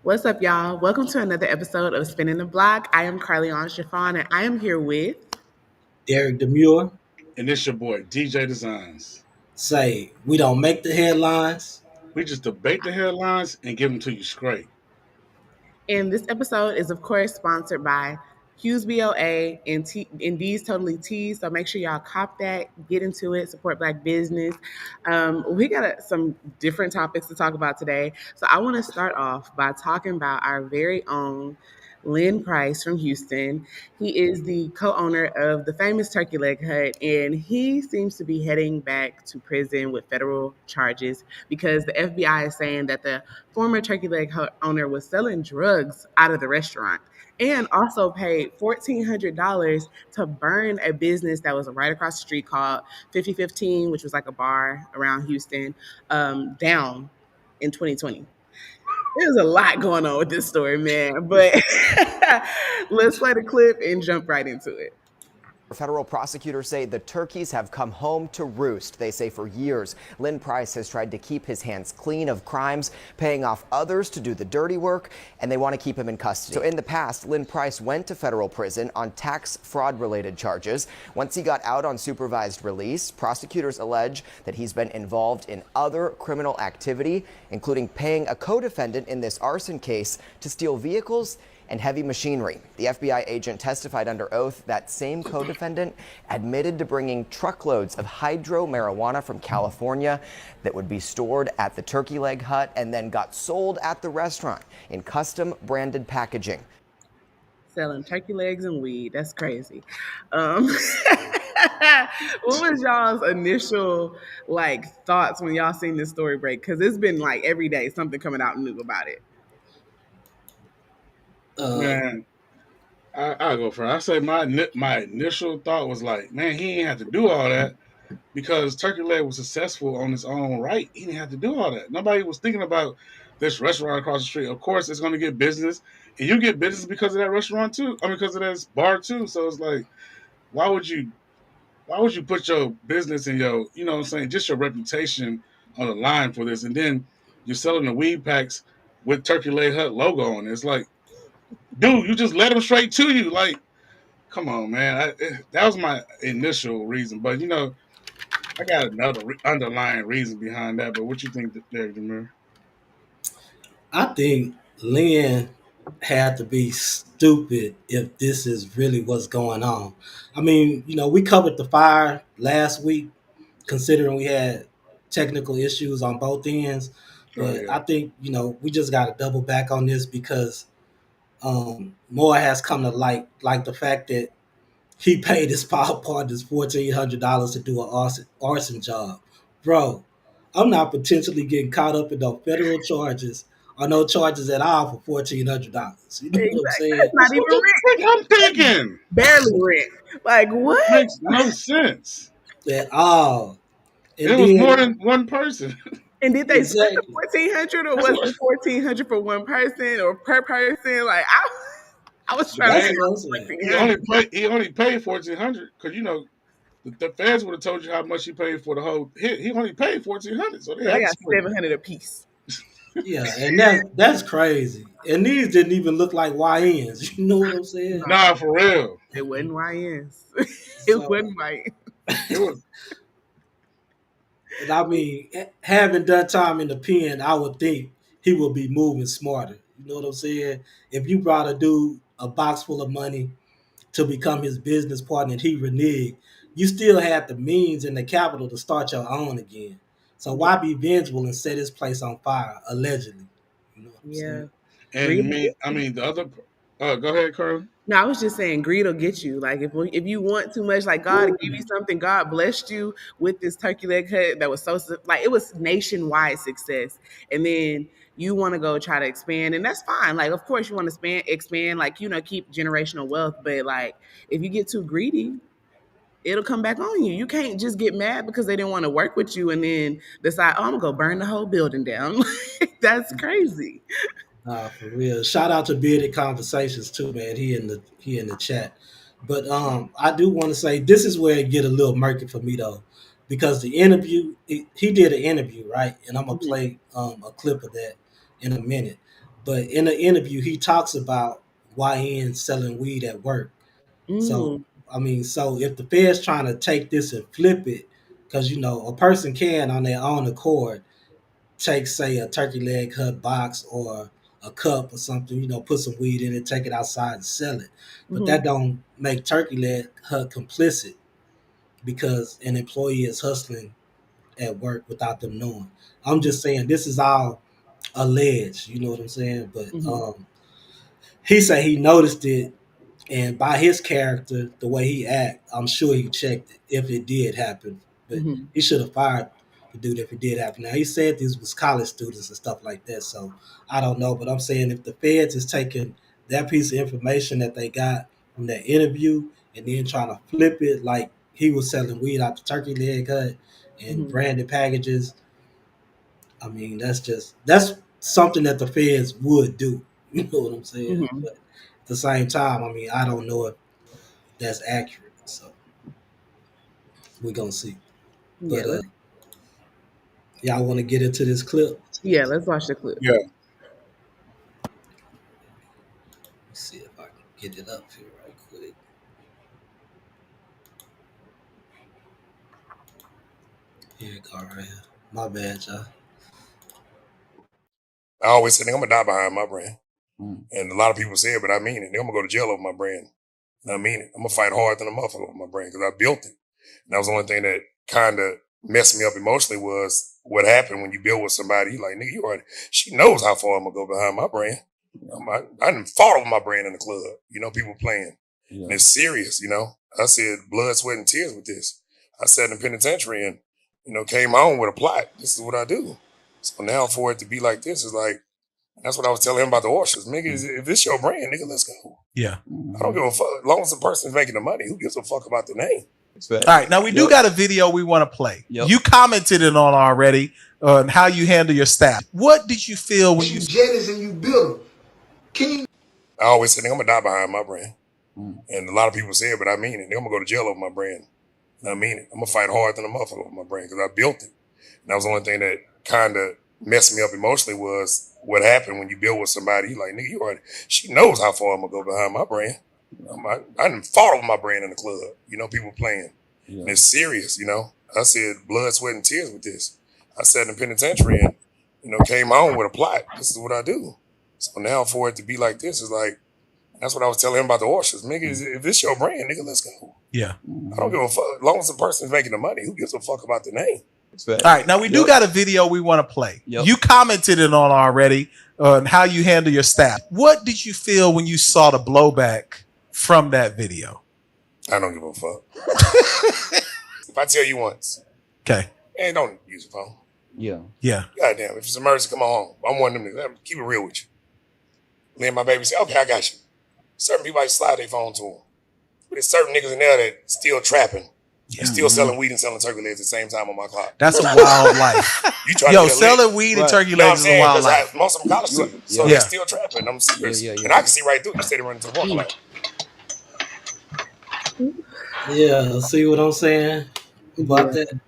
What's up, y'all? Welcome to another episode of Spinning the Block. I am Carly on Chiffon, and I am here with. Derek Demure And this your boy, DJ Designs. say we don't make the headlines. We just debate the headlines and give them to you straight. And this episode is, of course, sponsored by Hughes BOA and D's Totally Tea. So make sure y'all cop that, get into it, support Black business. We got some different topics to talk about today. So I want to start off by talking about our very own Lynn Price from Houston. He is the co-owner of the famous Turkey Leg Hut, and he seems to be heading back to prison with federal charges because the FBI is saying that the former Turkey Leg Hut owner was selling drugs out of the restaurant and also paid $1,400 to burn a business that was right across the street called 5015, which was like a bar around Houston, down in 2020. There's a lot going on with this story, man. But let's play the clip and jump right into it. Federal prosecutors say the turkeys have come home to roost. They say for years, Lynn Price has tried to keep his hands clean of crimes, paying off others to do the dirty work, and they want to keep him in custody. So in the past, Lynn Price went to federal prison on tax fraud-related charges. Once he got out on supervised release, prosecutors allege that he's been involved in other criminal activity, including paying a co-defendant in this arson case to steal vehicles and heavy machinery. The FBI agent testified under oath that same co-defendant admitted to bringing truckloads of hydro marijuana from California that would be stored at the Turkey Leg Hut and then got sold at the restaurant in custom branded packaging. Selling turkey legs and weed. That's crazy. What was y'all's initial thoughts when y'all seen this story break? Because it's been every day something coming out new about it. Man, I'll go first. I say my initial thought was like, man, he ain't have to do all that because Turkey Leg was successful on its own right. He didn't have to do all that. Nobody was thinking about this restaurant across the street. Of course, it's going to get business, and you get business because of that restaurant too. I mean, because of that bar too. So it's like, why would you put your business and your, you know what I'm saying, just your reputation on the line for this? And then you're selling the weed packs with Turkey Leg Hut logo on it. It's like, dude, you just let them straight to you. Like, come on, man. That was my initial reason. But, I got another underlying reason behind that. But what you think, Derek Demir? I think Lynn had to be stupid if this is really what's going on. I mean, we covered the fire last week, considering we had technical issues on both ends. But I think, we just got to double back on this because more has come to light, like the fact that he paid his power partners $1,400 to do an arson job. Bro, I'm not potentially getting caught up in no federal charges or no charges at all for $1,400. You know what I'm saying? That's not even rent. I'm thinking. Barely rent. Like, what? Makes no sense. At all. And it was more than one person. And did they split the 1,400 or was it 1,400 for one person or per person? Like, I was trying to. He only paid 1,400 because the feds would have told you how much he paid for the whole hit. He only paid 1,400, so they got 700 a piece. Yeah, and that's crazy. And these didn't even look like YNs. You know what I'm saying? Nah, for real. It wasn't YNs. It wasn't YNs. It was. And I mean, having done time in the pen, I would think he would be moving smarter. You know what I'm saying? If you brought a dude a box full of money to become his business partner and he reneged, you still had the means and the capital to start your own again. So why be vengeful and set his place on fire, allegedly? You know what I'm saying? And the other... go ahead, Carl. No, I was just saying greed will get you. Like, if you want too much, like, God give you something, God blessed you with this Turkey Leg Hut that was so, like, it was nationwide success. And then you want to go try to expand, and that's fine. Like, of course you want to expand, like, keep generational wealth. But, like, if you get too greedy, it'll come back on you. You can't just get mad because they didn't want to work with you and then decide, oh, I'm going to go burn the whole building down. That's crazy. For real. Shout out to Bearded Conversations too, man. He in the chat. But I do want to say this is where it get a little murky for me though, because the interview he did an interview, right? And I'm gonna play a clip of that in a minute. But in an interview, he talks about YN selling weed at work. So Mm. I mean, so if the Fed's trying to take this and flip it, because a person can on their own accord take, say, a turkey leg hut box or a cup or something, put some weed in it, take it outside and sell it. But Mm-hmm. that don't make turkey leg hut complicit because an employee is hustling at work without them knowing. I'm just saying this is all alleged, you know what I'm saying? But Mm-hmm. he said he noticed it, and by his character, the way he act, I'm sure he checked it if it did happen. But Mm-hmm. he should have fired the dude if it did happen. Now he said these was college students and stuff like that, so I don't know. But I'm saying if the feds is taking that piece of information that they got from that interview and then trying to flip it like he was selling weed out the turkey leg hut and Mm-hmm. branded packages, I mean that's something that the feds would do. You know what I'm saying? Mm-hmm. But at the same time, I mean, I don't know if that's accurate. So we're gonna see. Yeah, But y'all want to get into this clip? let's watch the clip. Yeah. Let's see if I can get it up here right quick. Here it go right here. My bad, y'all. I always say, I'm gonna die behind my brand. And a lot of people say it, but I mean it. I'm gonna go to jail over my brand. And I mean it. I'm gonna fight hard than a motherfucker over my brand because I built it. And that was the only thing that kind of messed me up emotionally was what happened when you build with somebody. You like, nigga, you already, she knows how far I'm gonna go behind my brand. I done fought over my brand in the club. People playing. Yeah. And it's serious, I said blood, sweat, and tears with this. I sat in the penitentiary and, came home with a plot. This is what I do. So now for it to be like this is like, that's what I was telling him about the oysters. Nigga, if it's your brand, nigga, let's go. Yeah. I don't give a fuck. As long as the person's making the money, who gives a fuck about the name? All right. Now, we do got a video we want to play. You commented it on already on how you handle your staff. What did you feel when you jealous and you build them? King. I always say, I'm going to die behind my brand. And a lot of people say it, but I mean it. I'm going to go to jail over my brand. And I mean it. I'm going to fight hard than a motherfucker over my brand because I built it. And that was the only thing that kind of messed me up emotionally was what happened when you build with somebody. You like, nigga, you already, she knows how far I'm gonna go behind my brand. I done fought over my brand in the club. People playing. Yeah. And it's serious, I said blood, sweat, and tears with this. I sat in the penitentiary and, came home with a plot. This is what I do. So now for it to be like this is like, that's what I was telling him about the oysters. Nigga, if it's your brand, nigga, let's go. Yeah. I don't give a fuck. As long as the person's making the money, who gives a fuck about the name? All right. Now, we do got a video we want to play. You commented it on already on how you handle your staff. What did you feel when you saw the blowback from that video? I don't give a fuck. If I tell you once, okay, hey, don't use a phone. Yeah. Goddamn, if it's an emergency, come on home. I'm one of them niggas. Keep it real with you. Me and my baby say, okay, I got you. Certain people, I slide their phone to them. But there's certain niggas in there that still trapping. Yeah. Still selling weed and selling turkey legs at the same time on my clock. That's a wild life. Selling weed and turkey legs is a wild life. Most of them college students, so they're still trapping. I'm serious. And I can see right through it. You steady running to the parking lot. Yeah, see what I'm saying about that?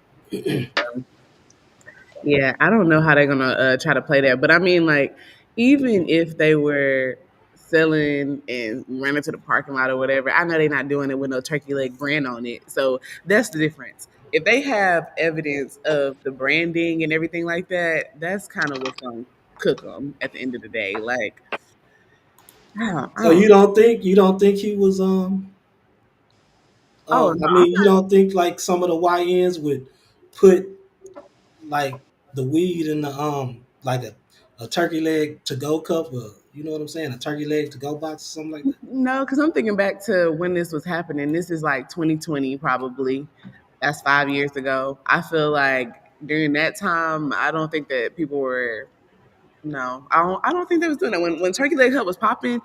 Yeah, I don't know how they're gonna try to play that, but I mean, like, even if they were selling and running to the parking lot or whatever, I know they're not doing it with no turkey leg brand on it. So that's the difference. If they have evidence of the branding and everything like that, that's kind of what's gonna cook them at the end of the day. Like, so you don't think he was I mean, you don't think like some of the YNs would put like the weed in the like a turkey leg to go cup, or you know what I'm saying, a turkey leg to go box or something like that? No, because I'm thinking back to when this was happening. This is like 2020 probably. That's 5 years ago. I feel like during that time, I don't think that people were. No, I don't think they was doing that. When Turkey Leg Hut was popping,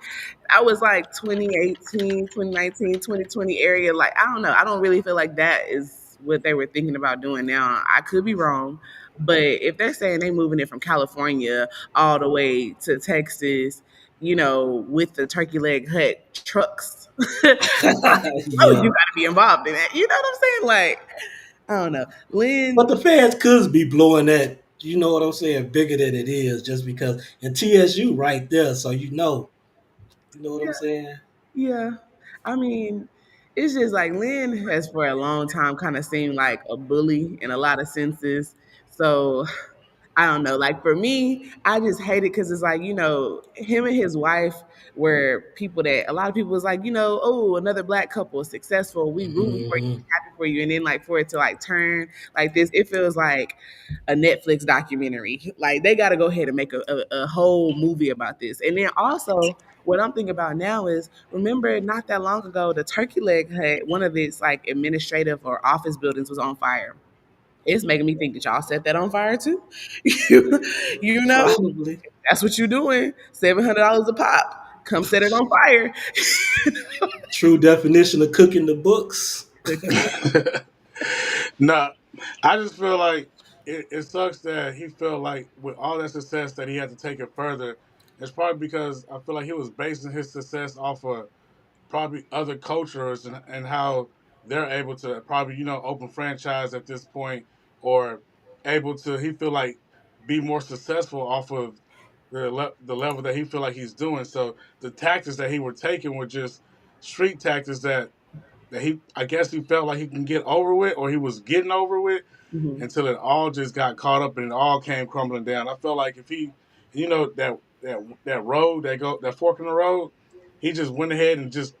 I was like 2018, 2019, 2020 area. Like, I don't know. I don't really feel like that is what they were thinking about doing now. I could be wrong. But if they're saying they moving it from California all the way to Texas, with the Turkey Leg Hut trucks, you got to be involved in that. You know what I'm saying? Like, I don't know. Lynn. But the fans could be blowing that, you know what I'm saying, bigger than it is just because. And TSU right there, so you know what I'm saying. Yeah. I mean, it's just like Lynn has for a long time kind of seemed like a bully in a lot of senses. So I don't know. Like for me, I just hate it because it's like, him and his wife were people that a lot of people was like, oh, another black couple is successful. We rooting for you, Hmm. happy for you. And then like for it to like turn like this, it feels like a Netflix documentary. Like they got to go ahead and make a whole movie about this. And then also, what I'm thinking about now is remember not that long ago, the Turkey Leg had one of its like administrative or office buildings was on fire. It's making me think that y'all set that on fire too. you, you know, Probably. that's what you're doing. $700 a pop. Come set it on fire. True definition of cooking the books. Cooking the Nah, I just feel like it sucks that he felt like with all that success that he had to take it further. It's probably because I feel like he was basing his success off of probably other cultures and how they're able to probably open franchise at this point or able to he feel like be more successful off of the level that he feel like he's doing. So the tactics that he were taking were just street tactics that he I guess he felt like he can get over with or he was getting over with Mhm. until it all just got caught up and it all came crumbling down. I felt like if he that road that fork in the road, he just went ahead and just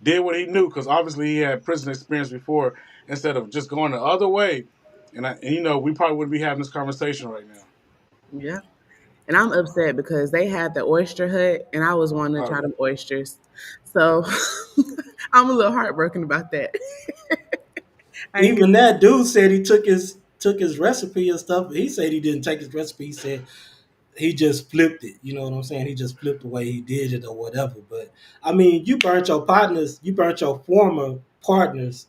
did what he knew because obviously he had prison experience before instead of just going the other way. And we probably wouldn't be having this conversation right now. Yeah. And I'm upset because they had the oyster hut and I was wanting to Oh try yeah. them oysters. So I'm a little heartbroken about that. I ain't get Even that dude said he took his recipe and stuff. He said he didn't take his recipe. He said he just flipped it. You know what I'm saying? He just flipped the way he did it or whatever. But I mean, you burnt your former partners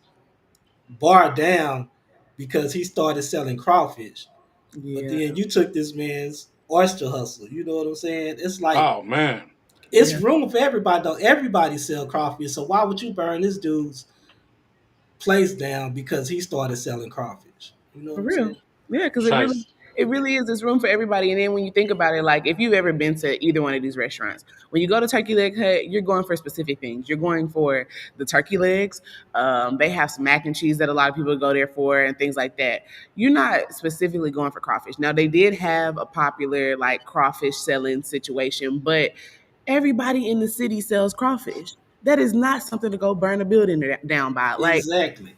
bar down because he started selling crawfish. But yeah. then you took this man's oyster hustle. You know what I'm saying? It's like Oh man. it's Yeah. room for everybody though. Everybody sell crawfish. So why would you burn this dude's place down because he started selling crawfish? You know what For I'm real. saying? Yeah, because Chase. it really is this room for everybody. And then when you think about it, like if you've ever been to either one of these restaurants, when you go to Turkey Leg Hut, you're going for specific things. You're going for the turkey legs. They have some mac and cheese that a lot of people go there for and things like that. You're not specifically going for crawfish. Now they did have a popular like crawfish selling situation, but everybody in the city sells crawfish. That is not something to go burn a building down by. Exactly.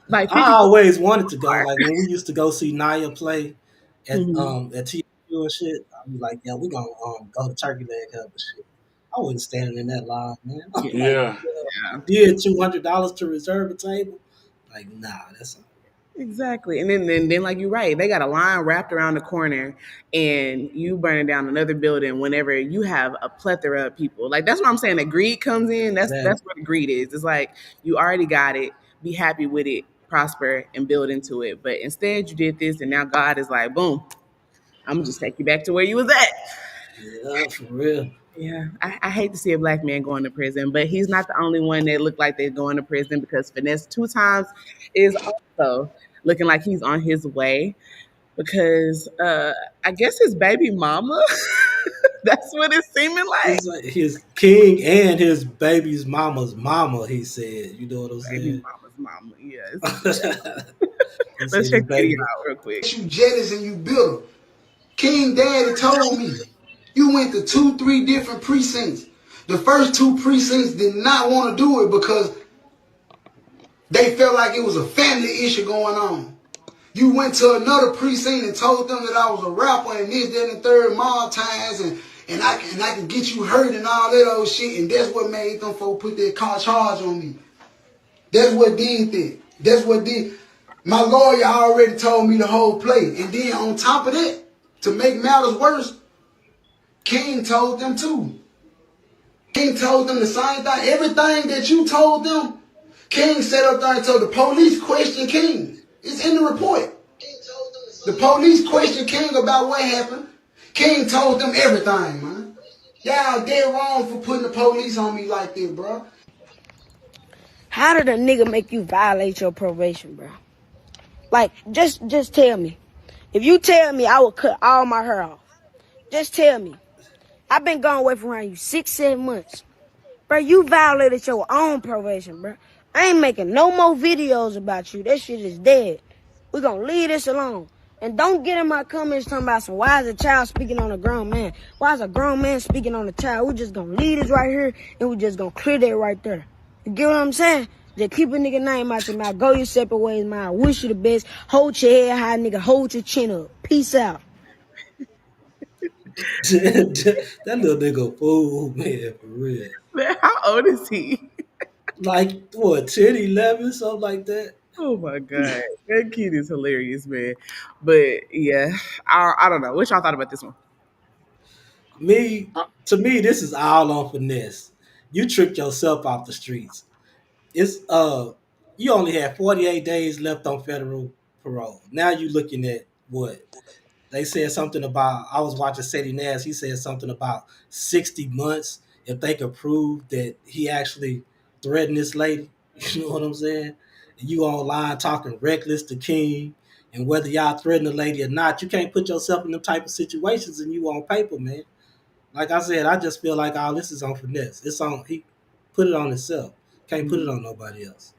Like I 50 always wanted to go. are. Like when we used to go see Naya play Mhm. at TSU and shit. I'd be like, yeah, we gonna go to Turkey Leg Hut and shit. I wasn't standing in that line, man. I'm Yeah. like, Yeah. you did $200 to reserve a table? Like, nah, that's Exactly. And then like you're right, they got a line wrapped around the corner and you burning down another building whenever you have a plethora of people. Like that's what I'm saying. The greed comes in. That's exactly. what the greed is. It's like you already got it, be happy with it, prosper and build into it. But instead you did this and now God is like, boom, I'm gonna just take you back to where you was at. Yeah, for real. Yeah, I hate to see a black man going to prison, but he's not the only one that looked like they're going to prison because Finesse2tymes is also looking like he's on his way because I guess his baby mama. That's what it's seeming like. It's like his king and his baby's mama's mama, he said. You know what I'm Baby saying? mama's mama. Yes. He said Let's his check the video baby. out real quick. You jealous and you bitter. King Daddy told me you went to 2, 3 different precincts. The first 2 precincts did not want to do it because they felt like it was a family issue going on. You went to another precinct and told them that I was a rapper and this, that, and the third mob ties and I can get you hurt and all that old shit. And that's what made them folk put that car charge on me. That's what did that. That's what did. My lawyer already told me the whole play. And then on top of that, to make matters worse, King told them too. King told them the same thing. Everything that you told them, King sat up there and told the police question King. It's in the report. The police questioned King about what happened. King told them everything, man. Y'all dead wrong for putting the police on me like this, bro. How did a nigga make you violate your probation, bro? Like, just tell me. If you tell me I would cut all my hair off, just tell me. I've been gone away from around you 6-7 months. Bro, you violated your own probation, bro. I ain't making no more videos about you. That shit is dead. We gonna leave this alone. And don't get in my comments talking about some why is a child speaking on a grown man? Why is a grown man speaking on a child? We just gonna leave this right here and we just gonna clear that right there. You get what I'm saying? Just keep a nigga name out your mouth. Go your separate ways, man. I wish you the best. Hold your head high, nigga. Hold your chin up. Peace out. That little nigga fool, man, for real. Man, how old is he? Like what, 10, 11, something like that. Oh my god, that kid is hilarious, man. But yeah, I don't know. What y'all thought about this one? Me, to me, this is all on finesse. You tricked yourself off the streets. It's you only had 48 days left on federal parole. Now you looking at what? They said something about, I was watching Sadie Nash, he said something about 60 months if they could prove that he actually threatened this lady. You know what I'm saying? And you online talking reckless to King, and whether y'all threaten the lady or not, you can't put yourself in them type of situations and you on paper, man. Like I said, I just feel like all this is on finesse. It's on, he put it on himself. Can't put it on nobody else.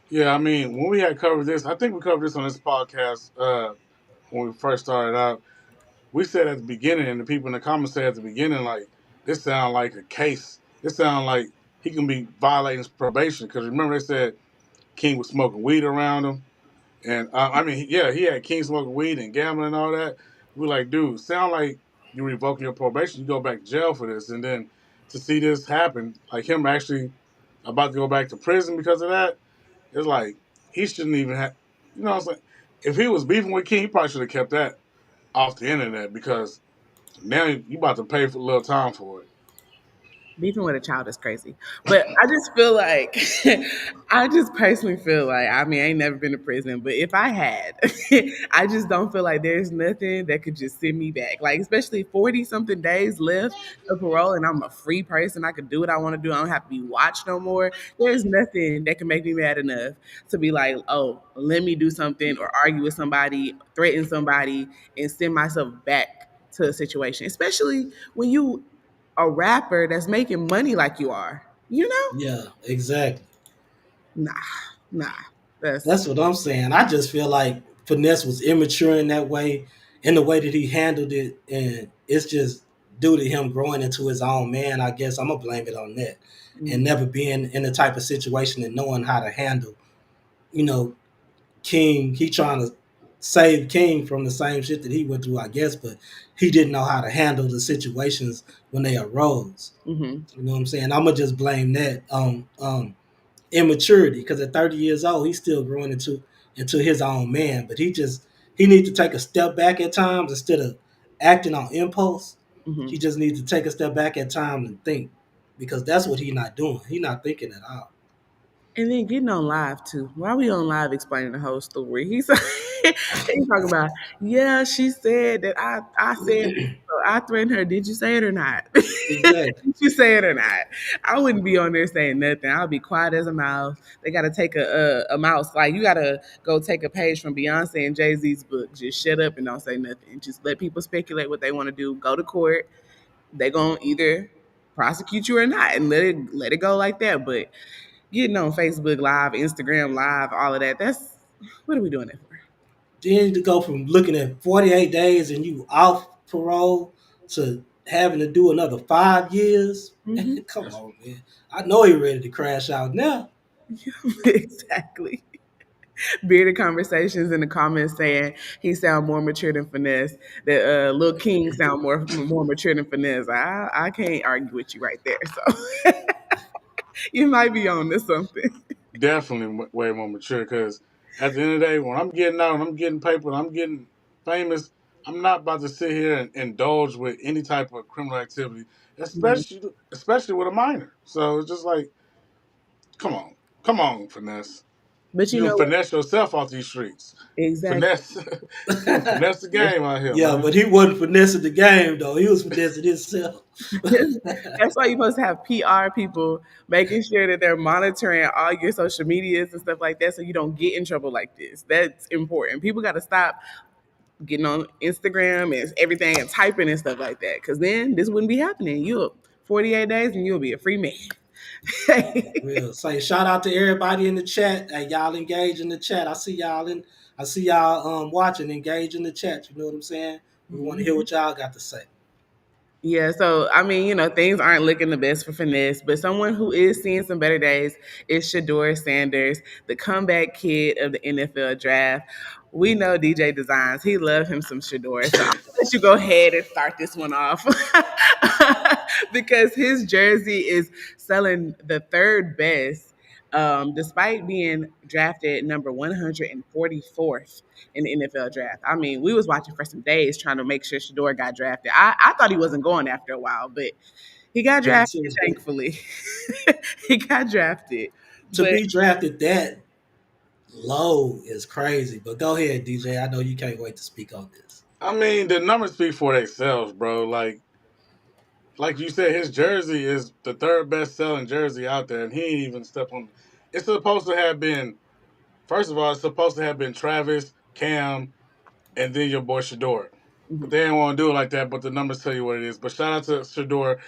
Yeah, I mean, when we had covered this, I think we covered this on this podcast when we first started out. We said at the beginning, and the people in the comments said at the beginning, like, this sounds like a case. This sounds like he can be violating his probation. Because remember, they said King was smoking weed around him. And, I mean, yeah, he had King smoking weed and gambling and all that. We're like, dude, sound like you're revoking your probation. You go back to jail for this. And then to see this happen, like him actually about to go back to prison because of that, it's like he shouldn't even have, you know what I'm saying? If he was beefing with King, he probably should have kept that off the internet because now you about to pay for a little time for it. Beefing with a child is crazy. But I just feel like, I just personally feel like, I mean, I ain't never been to prison, but if I had, I just don't feel like there's nothing that could just send me back. Like, especially 40 something days left of parole and I'm a free person. I can do what I want to do. I don't have to be watched no more. There's nothing that can make me mad enough to be like, oh, let me do something or argue with somebody, threaten somebody, and send myself back to a situation, especially when you a rapper that's making money like you are. You know? Yeah, exactly. Nah, nah. That's what I'm saying. I just feel like Finesse was immature in that way, in the way that he handled it, and it's just due to him growing into his own man. I guess I'm gonna blame it on that, and never being in the type of situation and knowing how to handle, you know, King. He trying to save King from the same shit that he went through, I guess, but he didn't know how to handle the situations when they arose. You know what I'm saying? I'm gonna just blame that on immaturity, because at 30 years old he's still growing into his own man, but he needs to take a step back at times instead of acting on impulse. He just needs to take a step back at times and think, because that's what he's not doing. He's not thinking at all. And then getting on live too. Why we on live explaining the whole story? He's talking about, yeah, she said that I said so I threatened her. Did you say it or not? Exactly. Did you say it or not? I wouldn't be on there saying nothing. I'll be quiet as a mouse. They got to take a mouse. Like, you got to go take a page from Beyonce and Jay-Z's book. Just shut up and don't say nothing. Just let people speculate what they want to do. Go to court. They're going to either prosecute you or not, and let it go like that. But getting on Facebook Live, Instagram Live, all of that, that's, what are we doing that for? Then to go from looking at 48 days and you off parole to having to do another 5 years. Come on, man. I know he ready to crash out now. Exactly. Bearded Conversations in the comments saying he sound more mature than Finesse. That Lil King sound more mature than Finesse. I can't argue with you right there. So you might be on to something. Definitely way more mature because at the end of the day, when I'm getting out and I'm getting paper and I'm getting famous, I'm not about to sit here and indulge with any type of criminal activity, especially with a minor. So it's just like, come on, Finesse. But You you can know what? finesse yourself off these streets. Exactly. Finesse the game out here, Yeah, man. but he wasn't finessing the game, though. He was finessing himself. That's why you're supposed to have PR people making sure that they're monitoring all your social medias and stuff like that so you don't get in trouble like this. That's important. People got to stop getting on Instagram and everything and typing and stuff like that. Because then this wouldn't be happening. You'll 48 days and you'll be a free man. Real. Say shout out to everybody in the chat. Hey, y'all engage in the chat. I see y'all watching, engage in the chat. You know what I'm saying? We want to hear what y'all got to say. Yeah, so I mean, things aren't looking the best for Finesse, but someone who is seeing some better days is Shedeur Sanders, the comeback kid of the NFL draft. We know DJ Designs. He loved him some Shedeur. So I'm gonna let you go ahead and start this one off. Because his jersey is selling the third best, despite being drafted number 144th in the NFL draft. I mean, we was watching for some days trying to make sure Shedeur got drafted. I thought he wasn't going after a while, but he got Me drafted, too. thankfully. He got drafted. To But be drafted that low is crazy. But go ahead, DJ. I know you can't wait to speak on this. I mean, the numbers speak for themselves, bro. Like you said, his jersey is the third best selling jersey out there, and he ain't even stepped on. It's supposed to have been, first of all, it's supposed to have been Travis, Cam, and then your boy Shedeur. But they didn't want to do it like that. But the numbers tell you what it is. But shout out to Shedeur.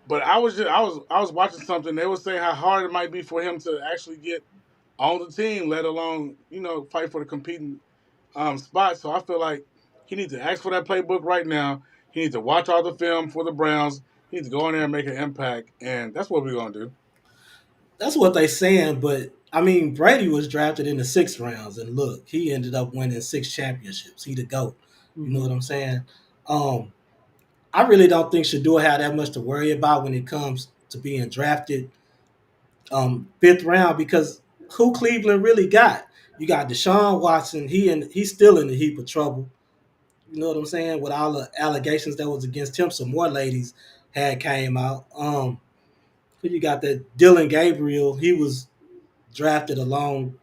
But I was watching something. They were saying how hard it might be for him to actually get on the team, let alone fight for the competing spot. So I feel like he needs to ask for that playbook right now. He needs to watch all the film for the Browns. He needs to go in there and make an impact, and that's what we're gonna do. That's what they saying, but I mean Brady was drafted in the 6th rounds, and look, he ended up winning 6 championships. He the GOAT. You know what I'm saying? Um, I really don't think Shedeur had that much to worry about when it comes to being drafted 5th round, because who Cleveland really got? You got Deshaun Watson. He's still in the heap of trouble. You know what I'm saying? With all the allegations that was against him, some more ladies had came out. Who you got? That Dylan Gabriel. He was drafted along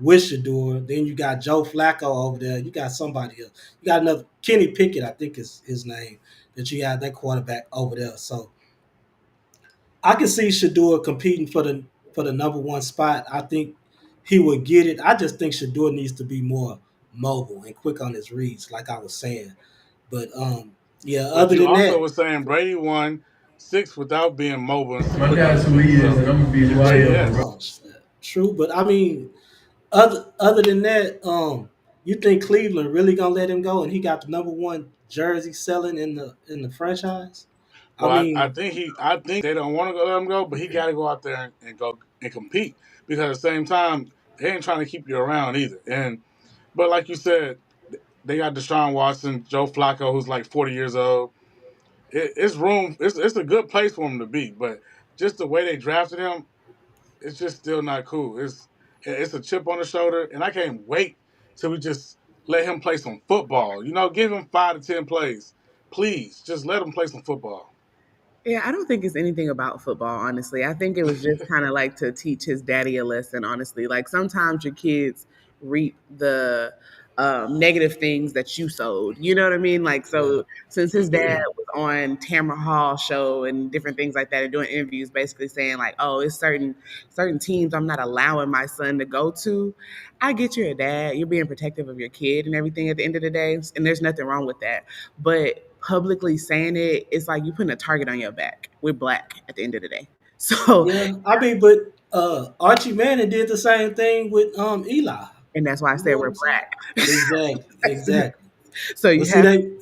with Shedeur. Then you got Joe Flacco over there. You got somebody else. You got another Kenny Pickett, I think is his name. That you got that quarterback over there. So I can see Shedeur competing for the number one spot. I think he would get it. I just think Shedeur needs to be more mobile and quick on his reads, like I was saying. But yeah, But other you than also that, were saying Brady won 6 without being mobile and 6 My without dad's who he speed. is, So and I'm gonna be give who I Brady am, that. bro. oh, true. But I mean, other than that, you think Cleveland really gonna let him go, and he got the number one jersey selling in the franchise? I Well, I mean, think they don't want to let him go, but he got to go out there and go and compete because at the same time they ain't trying to keep you around either. But like you said, they got Deshaun Watson, Joe Flacco, who's like 40 years old. It's room. It's a good place for him to be, but just the way they drafted him, it's just still not cool. It's a chip on the shoulder, and I can't wait till we just let him play some football. Give him 5 to 10 plays, please. Just let him play some football. yeah, I don't think it's anything about football, honestly. I think it was just kind of like to teach his daddy a lesson, honestly. Like sometimes your kids reap the negative things that you sowed. You know what I mean? Like, yeah, so since his dad was on Tamara Hall show and different things like that and doing interviews, basically saying like, oh, it's certain teams I'm not allowing my son to go to. I get you're a dad. You're being protective of your kid and everything at the end of the day. And there's nothing wrong with that. But publicly saying it, it's like you putting a target on your back. We're black at the end of the day. So, yeah. I mean, but Archie Manning did the same thing with Eli. and that's why I You know said what we're I'm saying? black. Exactly, exactly. So But you see,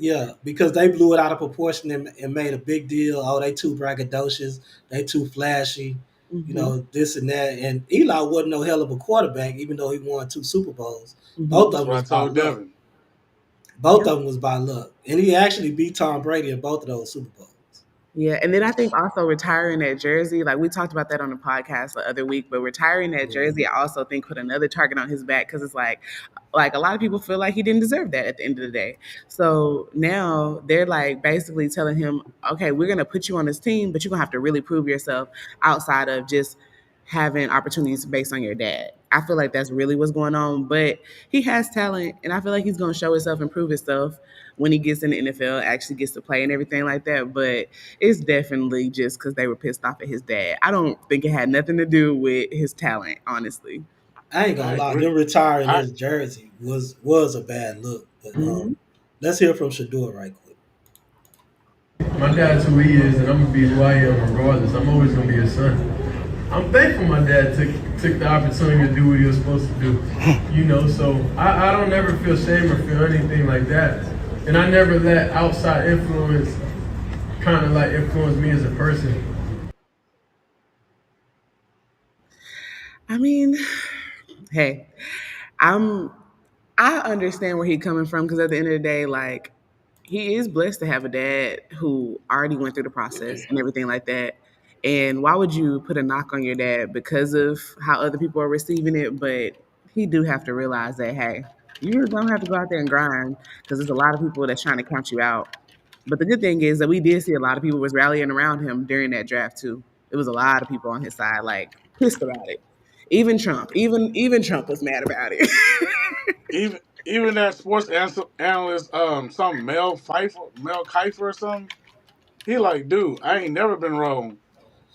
have, because they blew it out of proportion and made a big deal. Oh, they too braggadocious. They too flashy. mhm, This and that. And Eli wasn't no hell of a quarterback, even though he won 2 Super Bowls. Both mhm, of That's them what I was by told luck. Devin. Both yep. of them was by luck. And he actually beat Tom Brady in both of those Super Bowls. Yeah, and then I think also retiring that jersey, like we talked about that on the podcast the other week, but retiring that Yeah. jersey, I also think put another target on his back because it's like a lot of people feel like he didn't deserve that at the end of the day. So now they're like basically telling him, okay, we're gonna put you on this team, but you're gonna have to really prove yourself outside of just having opportunities based on your dad. I feel like that's really what's going on. But he has talent, and I feel like he's gonna show himself and prove himself when he gets in the NFL, actually gets to play and everything like that. But it's definitely just because they were pissed off at his dad. I don't think it had nothing to do with his talent, honestly. I ain't I gonna lie, them agree. retiring I his jersey was a bad look. But Mhm. let's hear from Shedeur right quick. My dad's who he is, and I'm gonna be who I am regardless. I'm always gonna be his son. I'm thankful my dad took the opportunity to do what he was supposed to do. So I don't ever feel shame or feel anything like that. And I never let outside influence kind of like influence me as a person. I mean, hey, I'm I understand where he's coming from because at the end of the day, like he is blessed to have a dad who already went through the process and everything like that. And why would you put a knock on your dad because of how other people are receiving it? But he do have to realize that hey, you're gonna have to go out there and grind because there's a lot of people that's trying to count you out. But the good thing is that we did see a lot of people was rallying around him during that draft too. It was a lot of people on his side, like pissed about it. Even Trump, even Trump was mad about it. even that sports analyst, some Mel Kifer or something. He like, dude, I ain't never been wrong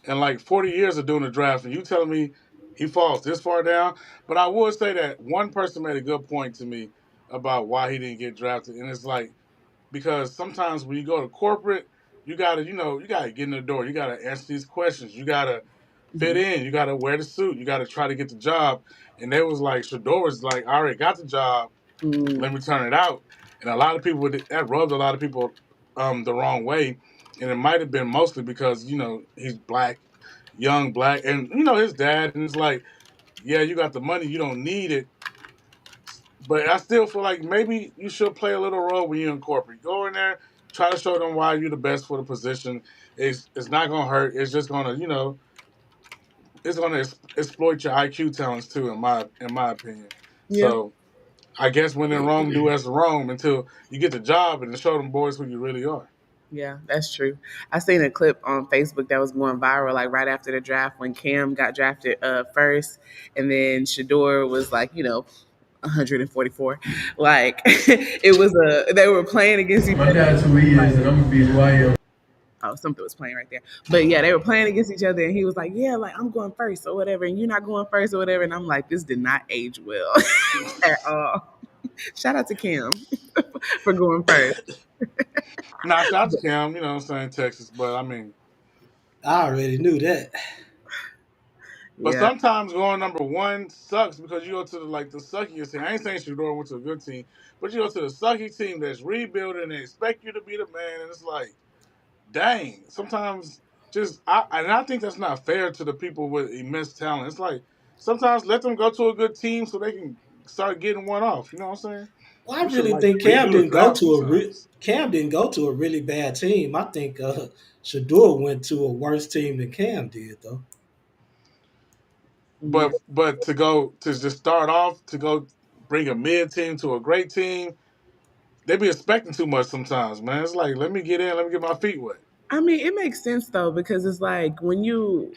in like 40 years of doing the draft, and you telling me he falls this far down. But I would say that one person made a good point to me about why he didn't get drafted, and it's like because sometimes when you go to corporate, you gotta get in the door, you gotta answer these questions, you gotta fit in, you gotta wear the suit, you gotta try to get the job. And they was like, Shedeur was like, I already got the job, let me turn it out. And a lot of people that rubbed a lot of people the wrong way, and it might have been mostly because he's black, young black, and his dad, and it's like, yeah, you got the money, you don't need it, but I still feel like maybe you should play a little role when you're in corporate. Go in there, try to show them why you're the best for the position. It's not gonna hurt. It's just gonna it's gonna exploit your IQ talents too, in my opinion. Yeah. So I guess when in Rome, do as Rome until you get the job and to show them boys who you really are. Yeah, that's true. I seen a clip on Facebook that was going viral, like right after the draft when Cam got drafted first, and then Shador was like, 144. Like it was they were playing against each My other. dad's who he is, and I'm gonna be who I am. Oh, something was playing right there. But yeah, they were playing against each other, and he was like, "Yeah, like I'm going first or whatever, and you're not going first or whatever." And I'm like, "This did not age well at all." Shout out to Cam for going first. Now, shout out to Cam, what I'm saying, Texas, but I mean, I already knew that. but Yeah. sometimes going number one sucks because you go to the suckiest team. I ain't saying Shador went to a good team, but you go to the sucky team that's rebuilding and they expect you to be the man, and it's like, dang. Sometimes I think that's not fair to the people with immense talent. It's like sometimes let them go to a good team so they can start getting one off. You know what I'm saying? Well, I We should really like think redo the draft sometimes. Cam didn't go to a really bad team. I think Shador went to a worse team than Cam did, though. Yeah. But to go to just start off to go bring a mid team to a great team, they be expecting too much sometimes, man. It's like let me get in, let me get my feet wet. I mean, it makes sense though because it's like when you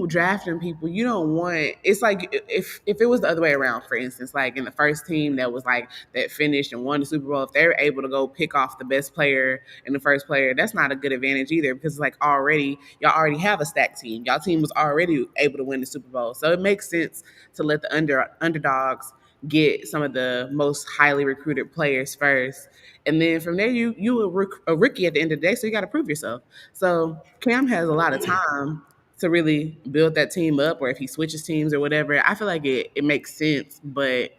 drafting people, you don't want. It's like if it was the other way around, for instance, like in the first team that was like that finished and won the Super Bowl, if they're able to go pick off the best player and the first player, that's not a good advantage either because it's like already y'all already have a stacked team. Y'all team was already able to win the Super Bowl, so it makes sense to let the underdogs get some of the most highly recruited players first. And then from there, you a rookie at the end of the day, so you got to prove yourself. So Cam has a lot of time to really build that team up, or if he switches teams or whatever. I feel like it makes sense, but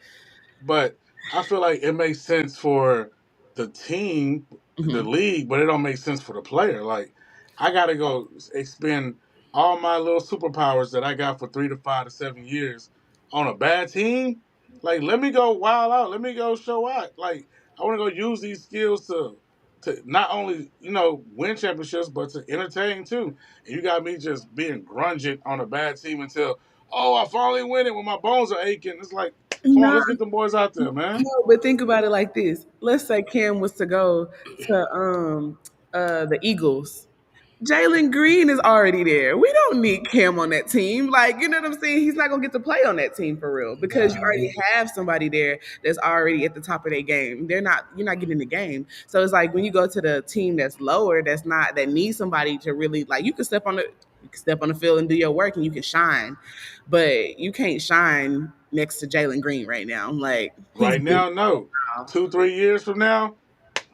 But I feel like it makes sense for the team, the mhm. league, but it don't make sense for the player. Like I gotta go expend all my little superpowers that I got for 3 to 5 to 7 years on a bad team. Like let me go wild out. Let me go show out. Like I want to go use these skills to not only win championships but to entertain too. And you got me just being grunged on a bad team until I finally win it when my bones are aching. It's like come on, Nah, let's get them boys out there, man. no, but think about it like this. Let's say Cam was to go to the Eagles. Jalen Green is already there. We don't need Cam on that team. Like, you know what I'm saying? He's not gonna get to play on that team for real because you Nah, already have somebody there that's already at the top of their game. You're not getting the game. So it's like when you go to the team that's lower, that needs somebody to really like you can step on the field and do your work and you can shine. But you can't shine next to Jalen Green right now. Like he's Right big. now, no. Now. 2-3 years from now,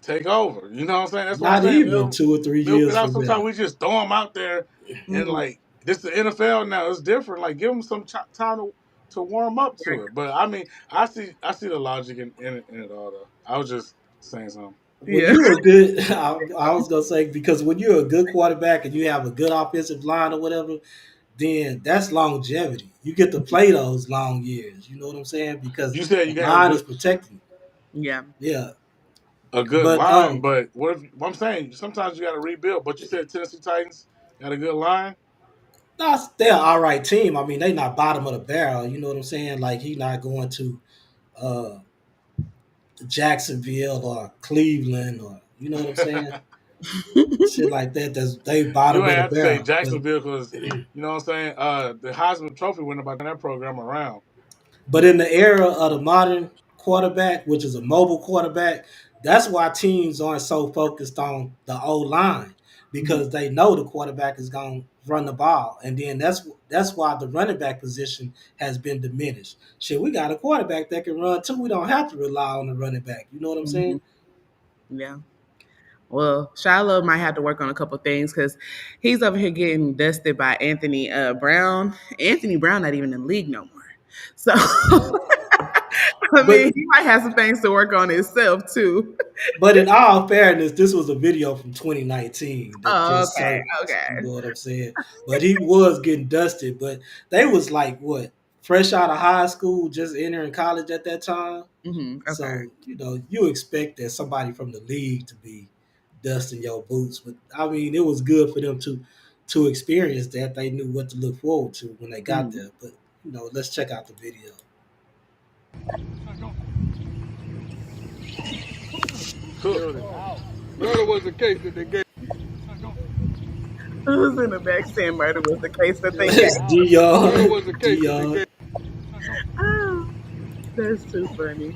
take over. You know what I'm saying? That's what I'm Not saying. even 2 or 3 Milk it years out. from now. Sometimes we just throw them out there, and Mhm. like this the NFL now. It's different. Like give them some time to warm up Right. to it. But I mean, I see the logic in it all. Though I was just saying something. When Yeah. you're a good, I was gonna say, because when you're a good quarterback and you have a good offensive line or whatever, then that's longevity. You get to play those long years. You know what I'm saying? Because You said you the can have line is protecting. Yeah. Yeah, a good but line, but what I'm saying, sometimes you got to rebuild. But you said Tennessee Titans got a good line. they're an all right team. I mean, they not bottom of the barrel. You know what I'm saying? Like he not going to uh, Jacksonville or Cleveland or you know what I'm saying? Shit like that. That's they You bottom ain't of the have to say barrel. Jacksonville because you know what I'm saying. The Heisman Trophy winner by that program around. But in the era of the modern quarterback, which is a mobile quarterback, that's why teams aren't so focused on the O line Mhm. because they know the quarterback is going to run the ball, and then that's why the running back position has been diminished. Shit, we got a quarterback that can run too. We don't have to rely on the running back. You know what I'm saying? Mhm. Yeah. Well, Shilo might have to work on a couple things because he's over here getting dusted by Anthony Brown. Anthony Brown not even in the league no more. So I mean, But he might have some things to work on himself too. But in all fairness, this was a video from 2019 that Oh, just okay, surfaced. okay. You know what I'm saying? But he was getting dusted. But they was like what, fresh out of high school, just entering college at that time. Okay. So you expect that somebody from the league to be dusting your boots. But I mean, it was good for them to experience that. They knew what to look forward to when they got Mhm. there. But let's check out the video. Cook. Murder was the case that they gave. Who's in the back saying murder was the case that they It's gave? Murder Dion. was the case that they Dion. gave. Oh, that's too funny.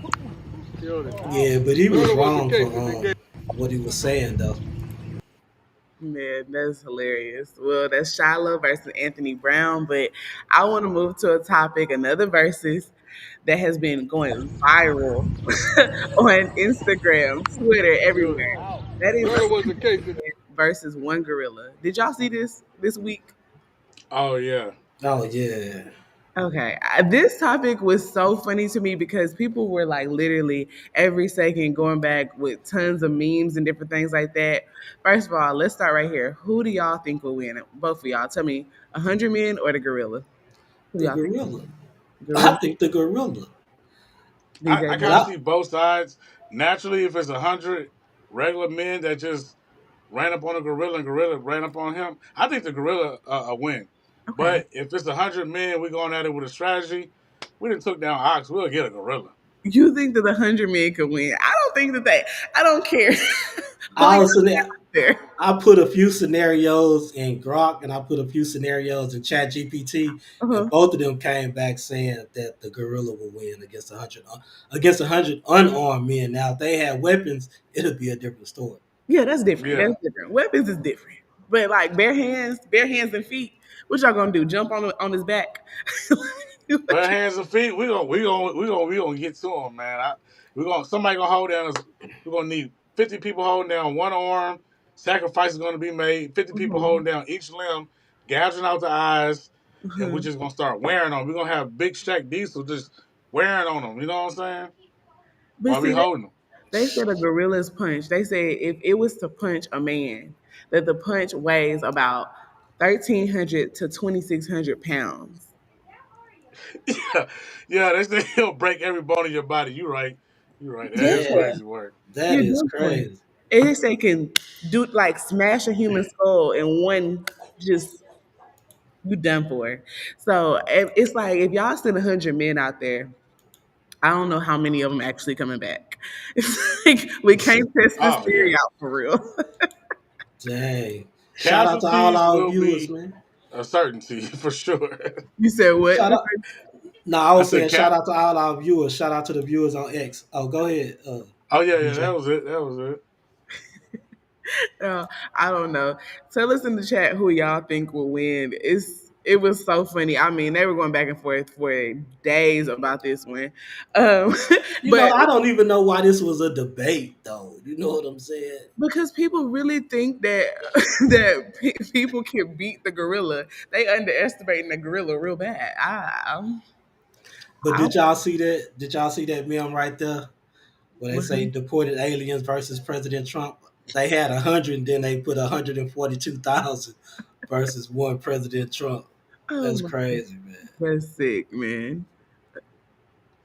Yeah, but he was Murder was the wrong case for that they gave. what he was saying though. Man, that's hilarious. Well, that's Shilo versus Anthony Brown, but I want to move to a topic, another versus that has been going viral on Instagram, Twitter, everywhere. That is Murder was the case that versus one gorilla. Did y'all see this week? Oh yeah. Oh yeah. Okay, this topic was so funny to me because people were like literally every second going back with tons of memes and different things like that. First of all, let's start right here. Who do y'all think will win? Both of y'all, tell me, 100 men or the gorilla? Who do The y'all think? gorilla. I Gorilla, think the gorilla. I DJ. But kind of I see both sides. Naturally, if it's 100 regular men that just ran up on a gorilla and gorilla ran up on him, I think the gorilla a win. Okay, But if it's 100 men, we going at it with a strategy. We done took down ox. We'll get a gorilla. you think that the 100 men could win? I don't think that they. I don't care. Put I your also hands out there. I put a few scenarios in Grok and I put a few scenarios in Chat GPT, and Uh-huh. both of them came back saying that the gorilla will win against 100 unarmed men. Now, if they had weapons, it'll be a different story. Yeah, that's different. Yeah. That's different. Weapons is different. But like bare hands and feet, what y'all gonna do? Jump on his back? Bare hands and feet. We gonna get to him, man. We gonna somebody gonna hold down. We're gonna need 50 people holding down one arm. Sacrifice is gonna be made. 50 people Mhm. holding down each limb, gouging out the eyes, and we're Mhm. just gonna start wearing on. We're gonna have Big Shaq Diesel just wearing on them. You know what I'm saying? But While we see, holding them. they said a gorilla's punch. They said if it was to punch a man, that the punch weighs about 1,300 to 2,600 pounds. Yeah, yeah. They say he'll break every bone in your body. You right. You right. That Yeah, is Yeah, crazy work. that you're is done for. crazy. And they say can do like smash a human skull in one just you done for. So it's like if y'all send 100 men out there, I don't know how many of them actually coming back. It's like we can't test this Oh yeah. theory out for real. Dang. Shout out to all Casualties our will viewers, be man. a certainty for sure. You said what? Shout out. No, I I was said saying shout cat. out to all our viewers. Shout out to the viewers on X. Oh, go ahead, Oh yeah, yeah. That DJ. was it. That was it. I don't know. Tell us in the chat who y'all think will win. It was so funny. I mean, they were going back and forth for days about this one. But I don't even know why this was a debate, though. You know what I'm saying? because people really think that people can beat the gorilla, they underestimating the gorilla real bad. But I did y'all see that? Did y'all see that meme right there where they what say the- deported aliens versus President Trump? They had 100, and then they put 142,000 versus one President Trump. oh That's my, crazy, man. that's sick, man.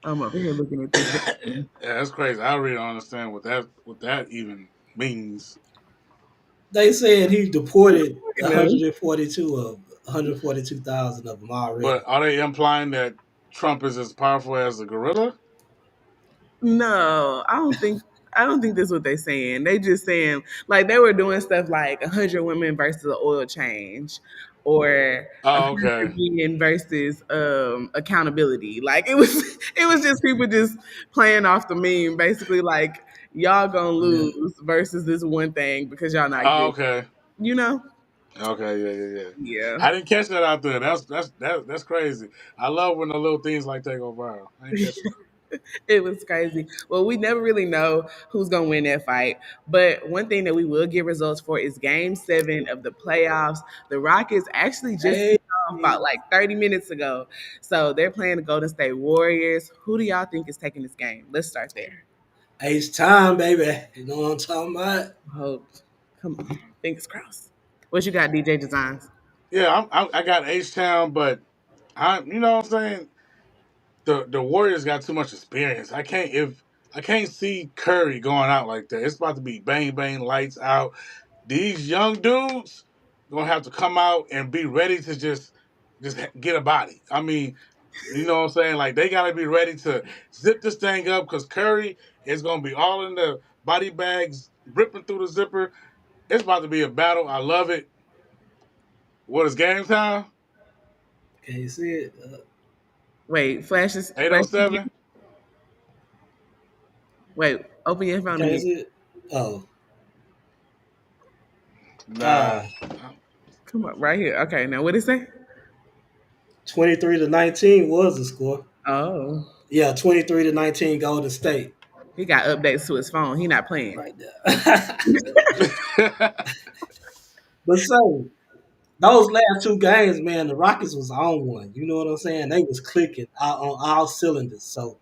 I'm over here looking at this. Yeah, that's crazy. I really don't understand what that even means. They said he deported No, 142,000 of them But already. are they implying that Trump is as powerful as the gorilla? no, I don't think that's what they're saying. They just saying like they were doing stuff like 100 women versus an oil change, or a Oh, hundred okay. million versus accountability. Like it was just people just playing off the meme, basically like y'all gonna Yeah. lose versus this one thing because y'all not Oh, getting, okay. you know, Okay, yeah. yeah. I didn't catch that out there. That's crazy. I love when the little things like that go viral. I didn't catch that. It was crazy. Well, we never really know who's gonna win that fight. But one thing that we will get results for is Game 7 of the playoffs. The Rockets actually just Hey, kicked off about like 30 minutes ago. So they're playing the Golden State Warriors. Who do y'all think is taking this game? Let's start there. H-time, baby. You know what I'm talking about? Hope. Come on. Fingers crossed. What you got, DJ Designs? Yeah, I got H Town, but you know what I'm saying. The Warriors got too much experience. I can't see Curry going out like that. It's about to be bang bang lights out. These young dudes gonna have to come out and be ready to just get a body. I mean, you know what I'm saying? Like they gotta be ready to zip this thing up because Curry is gonna be all in the body bags, ripping through the zipper. It's about to be a battle. I love it. What is game time? Can you see it? Wait, flashes. 8:07. Wait, open your phone Can you again. see it? Oh. Nah. 'Come on, right here. Okay, now what did it say? 23-19 was the score. Oh, Yeah, 23-19 Golden State. he got updates to his phone. He not playing. Right there. But so those last two games, man, the Rockets was on one. You know what I'm saying? They was clicking out on all cylinders. So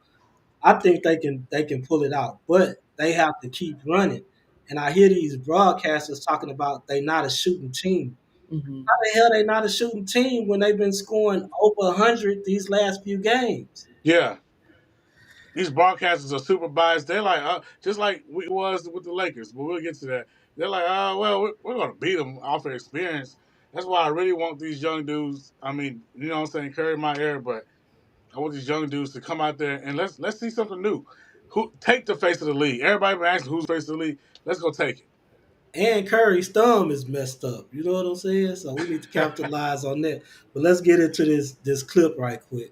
I think they can pull it out, but they have to keep running. And I hear these broadcasters talking about they not a shooting team. Hmm. How the hell they not a shooting team when they've been scoring over 100 these last few games? Yeah. These broadcasters are super biased. They're like, just like we was with the Lakers, but we'll get to that. They're like, well, we're going to beat them off of experience. That's why I really want these young dudes. I mean, you know what I'm saying, carry my air, but I want these young dudes to come out there and let's see something new. Who take the face of the league? Everybody been asking who's the face of the league. Let's go take And Curry's thumb is messed up. You know what I'm saying? So we need to it. capitalize on that. But let's get into this clip right quick.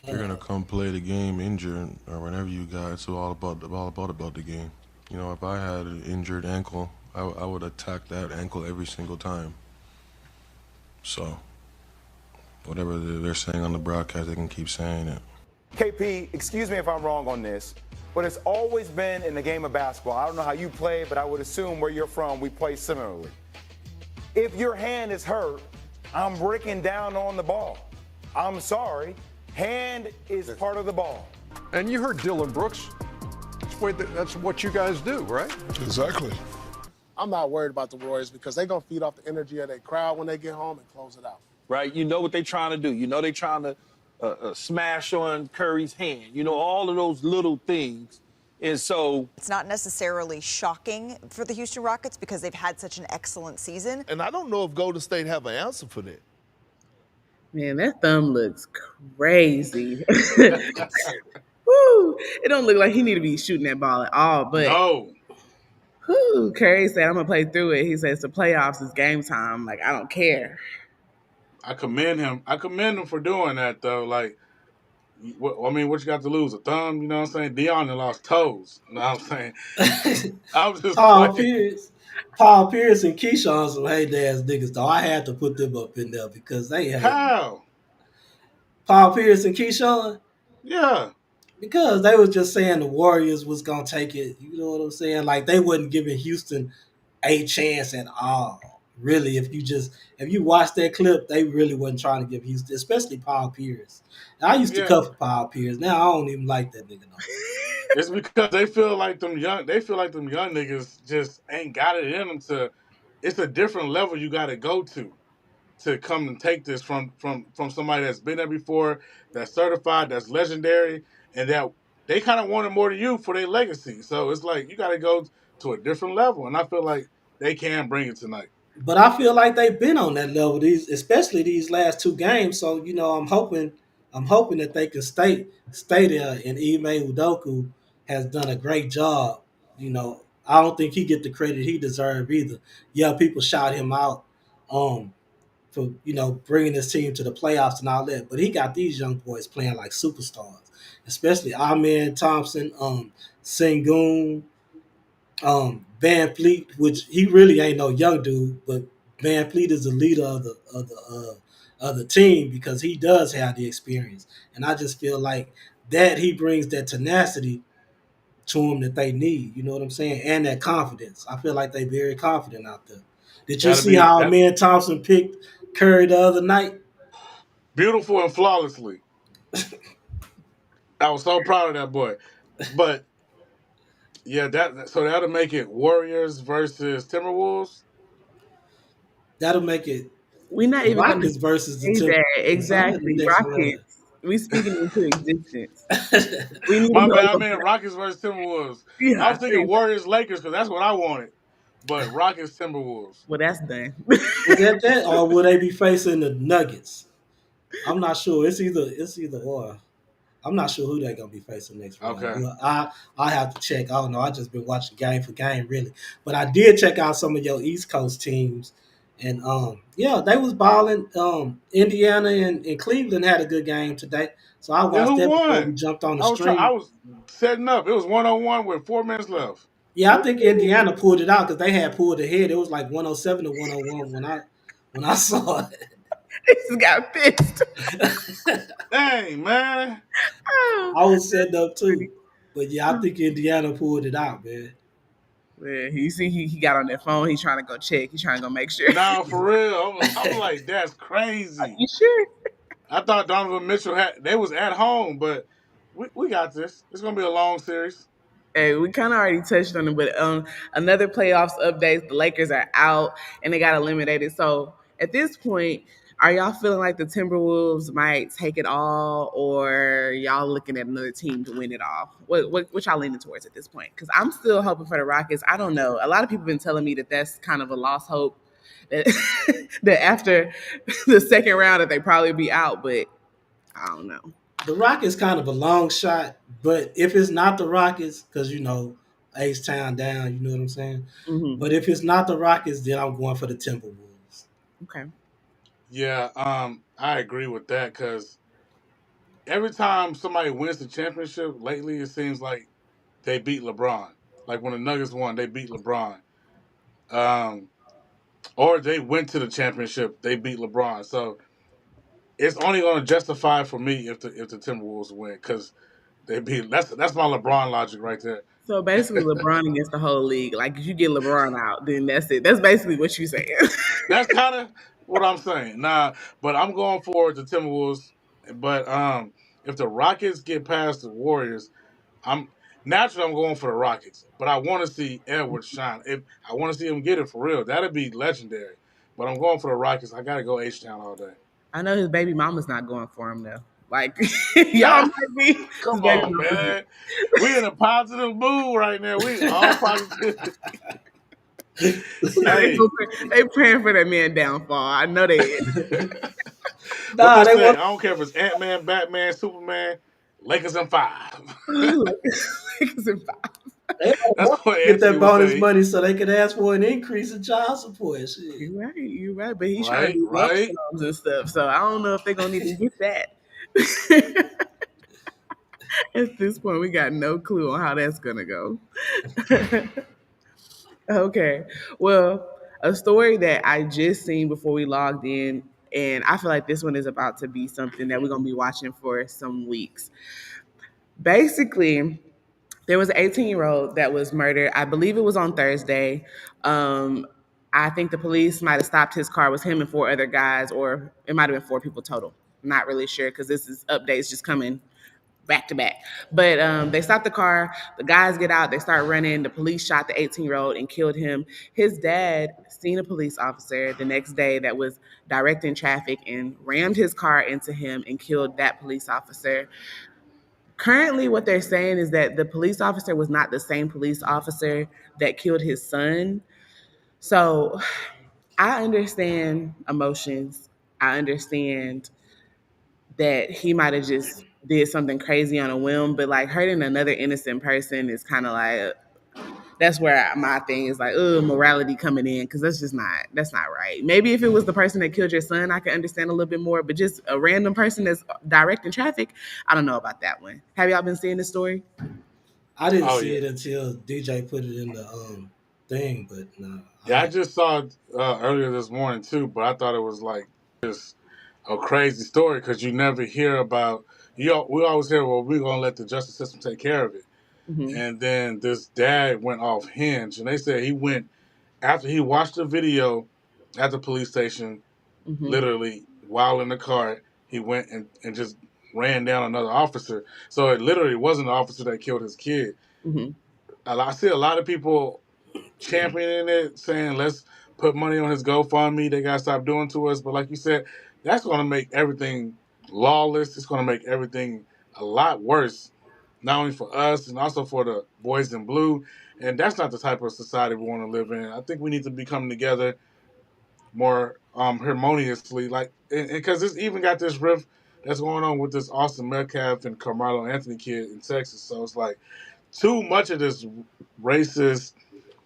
You're gonna come play the game injured, or whenever you guys are all about the game. You know, if I had an injured ankle, I would attack that ankle every single time. So, whatever they're saying on the broadcast, they can keep saying it. KP, excuse me if I'm wrong on this, but it's always been in the game of basketball. I don't know how you play, but I would assume where you're from, we play similarly. If your hand is hurt, I'm breaking down on the ball. I'm sorry. Hand is part of the ball. And you heard Dillon Brooks. That's what you guys do, right? Exactly. I'm not worried about the Warriors because they're going to feed off the energy of their crowd when they get home and close it out. Right? You know what they're trying to do. You know they're trying to smash on Curry's hand. You know, all of those little things. And so it's not necessarily shocking for the Houston Rockets because they've had such an excellent season. And I don't know if Golden State have an answer for that. Man, that thumb looks crazy. Woo, it don't look like he need to be shooting that ball at all. But No. whoo, Curry said, I'm going to play through it. He says the playoffs is game time. Like, I don't care. I commend him. I commend him for doing that, though. Like, what you got to lose? A thumb? You know what I'm saying? Deion lost toes. You know what I'm saying? I was just Oh, playing. Pierce. Paul Pierce and Keyshawn some hate ass niggas though. I had to put them up in there because they hate How? Paul Pierce and Keyshawn. Yeah. Because they was just saying the Warriors was gonna take it. You know what I'm saying? Like they wasn't giving Houston a chance at all. Really, if you watch that clip, they really wasn't trying to give Houston, especially Paul Pierce. I used to Yeah. cover Paul Pierce. Now I don't even like that nigga no more. It's because they feel like them young niggas just ain't got it in them to. It's a different level you got to go to come and take this from somebody that's been there before, that's certified, that's legendary, and that they kind of wanted more than you for their legacy. So it's like you got to go to a different level, and I feel like they can bring it tonight. But I feel like they've been on that level, especially these last two games. So I'm hoping that they can stay there. And Ime Udoku has done a great job. I don't think he get the credit he deserves either. Yeah, people shout him out for bringing his team to the playoffs and all that, but he got these young boys playing like superstars, especially Amen Thompson, Sengun, Van Fleet, which he really ain't no young dude, but Van Fleet is the leader of the team because he does have the experience, and I just feel like that he brings that tenacity to them that they need. You know what I'm saying? And that confidence. I feel like they very confident out there. Did you see how Amen Thompson picked Curry the other night? Beautiful and flawlessly. I was so proud of that boy. But yeah, that'll make it Warriors versus Timberwolves. That'll make it We're not even going Rockets to versus the say Timberwolves. that. Exactly. Rockets. We speaking into existence. We need My to bad. go. I mean Rockets versus Timberwolves. Yeah, I was thinking Warriors Lakers because that's what I wanted. But Rockets Timberwolves. Well, that's done. Is that or will they be facing the Nuggets? I'm not sure. It's either or. I'm not sure who they're gonna be facing next round. Okay. I have to check. I don't know. I just been watching game for game really, but I did check out some of your East Coast teams, and yeah, they was balling. Indiana and Cleveland had a good game today, so I watched that before we jumped on the stream. I was setting up. It was 1-on-1 with 4 minutes left. Yeah, I think Indiana pulled it out because they had pulled ahead. It was like 107 to 101 when I saw it. He just got pissed. Dang, man. I was setting up too. But yeah, I think Indiana pulled it out, man. Yeah, you see, he got on that phone. He's trying to go check. He's trying to go make sure. No, for real. I'm like, that's crazy. Are you sure? I thought Donovan Mitchell they was at home, but we got this. It's gonna be a long series. Hey, we kind of already touched on it, but another playoffs update. The Lakers are out and they got eliminated. So at this point, are y'all feeling like the Timberwolves might take it all, or y'all looking at another team to win it all? What y'all leaning towards at this point? Because I'm still hoping for the Rockets. I don't know. A lot of people have been telling me that that's kind of a lost hope. That, that after the second round that they probably be out, but I don't know. The Rockets kind of a long shot, but if it's not the Rockets, because H-Town down, you know what I'm saying? Mm-hmm. But if it's not the Rockets, then I'm going for the Timberwolves. Okay. Yeah, I agree with that because every time somebody wins the championship lately, it seems like they beat LeBron. Like when the Nuggets won, they beat LeBron. Or they went to the championship, they beat LeBron. So it's only going to justify for me if the Timberwolves win because they beat. That's my LeBron logic right there. So basically, LeBron against the whole league. Like if you get LeBron out, then that's it. That's basically what you're saying. That's kind of what I'm saying. Nah, but I'm going for the Timberwolves. But if the Rockets get past the Warriors, I'm going for the Rockets. But I want to see Edwards shine. I want to see him get it for real. That'd be legendary. But I'm going for the Rockets. I got to go H-Town all day. I know his baby mama's not going for him though. Like y'all might be. Come on, man. We in a positive mood right now. We all positive. They praying for that man downfall. I know they is. I don't care if it's Ant-Man, Batman, Superman, Lakers in 5. Lakers in 5. That's what get that bonus money so they can ask for an increase in child support. Shit. You're right. But he's trying to do love songs and stuff. So I don't know if they're gonna even get that. At this point, we got no clue on how that's gonna go. Okay. Well, a story that I just seen before we logged in, and I feel like this one is about to be something that we're going to be watching for some weeks. Basically, there was an 18-year-old that was murdered. I believe it was on Thursday. I think the police might have stopped his car. It was him and four other guys, or it might have been four people total. I'm not really sure because this is updates just coming back to back. But they stopped the car. The guys get out. They start running. The police shot the 18-year-old and killed him. His dad seen a police officer the next day that was directing traffic and rammed his car into him and killed that police officer. Currently, what they're saying is that the police officer was not the same police officer that killed his son. So I understand emotions. I understand that he might have just did something crazy on a whim, but like hurting another innocent person is kind of like that's where my thing is like, morality coming in because that's not right. Maybe if it was the person that killed your son, I could understand a little bit more, but just a random person that's directing traffic, I don't know about that one. Have y'all been seeing this story? I didn't see it until DJ put it in the thing, but no. Yeah, I just saw it earlier this morning too, but I thought it was like just a crazy story because you never hear about. We always hear, well, we're gonna let the justice system take care of it, and then this dad went off hinge, and they said he went after he watched the video at the police station, literally while in the car, he went and just ran down another officer. So it literally wasn't the officer that killed his kid. I see a lot of people championing it, saying let's put money on his GoFundMe. They gotta stop doing to us. But like you said, that's gonna make everything lawless. It's gonna make everything a lot worse, not only for us and also for the boys in blue. And that's not the type of society we want to live in. I think we need to be coming together more harmoniously, like because this even got this rift that's going on with this Austin Metcalf and Carmelo Anthony kid in Texas. So it's like too much of this racist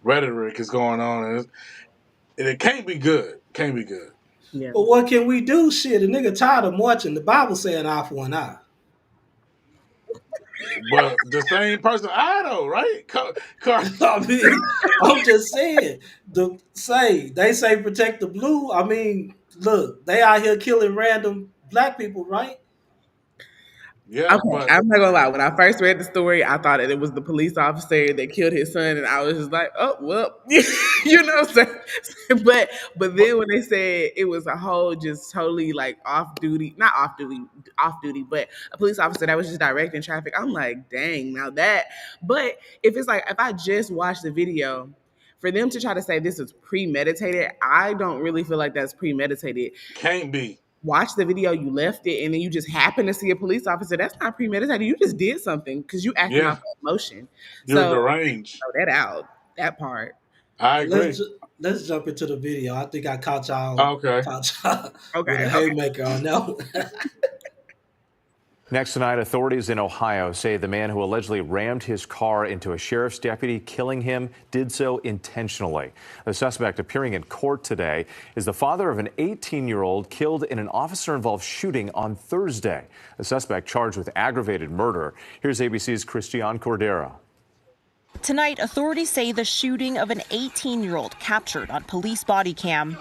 rhetoric is going on, and it can't be good. Can't be good. Yeah. But what can we do? Shit, a nigga tired of marching. The Bible saying eye for an eye. But the same person, I know, right? I mean, I'm just saying. They say protect the blue. I mean, look, they out here killing random black people, right? Yeah, okay, I'm not gonna lie. When I first read the story, I thought that it was the police officer that killed his son, and I was just like, "Oh, well," you know. So, but then when they said it was a whole just totally like off duty, but a police officer that was just directing traffic, I'm like, "Dang, now that." But if it's like if I just watched the video, for them to try to say this is premeditated, I don't really feel like that's premeditated. Can't be. Watch the video, you left it, and then you just happen to see a police officer. That's not premeditated. You just did something because you acting off emotion. You're deranged. Throw that out, that part. I agree. Let's jump into the video. I think I caught y'all. Okay. With a haymaker on that. Next tonight, authorities in Ohio say the man who allegedly rammed his car into a sheriff's deputy, killing him, did so intentionally. The suspect appearing in court today is the father of an 18-year-old killed in an officer-involved shooting on Thursday. The suspect charged with aggravated murder. Here's ABC's Christiane Cordero. Tonight, authorities say the shooting of an 18-year-old captured on police body cam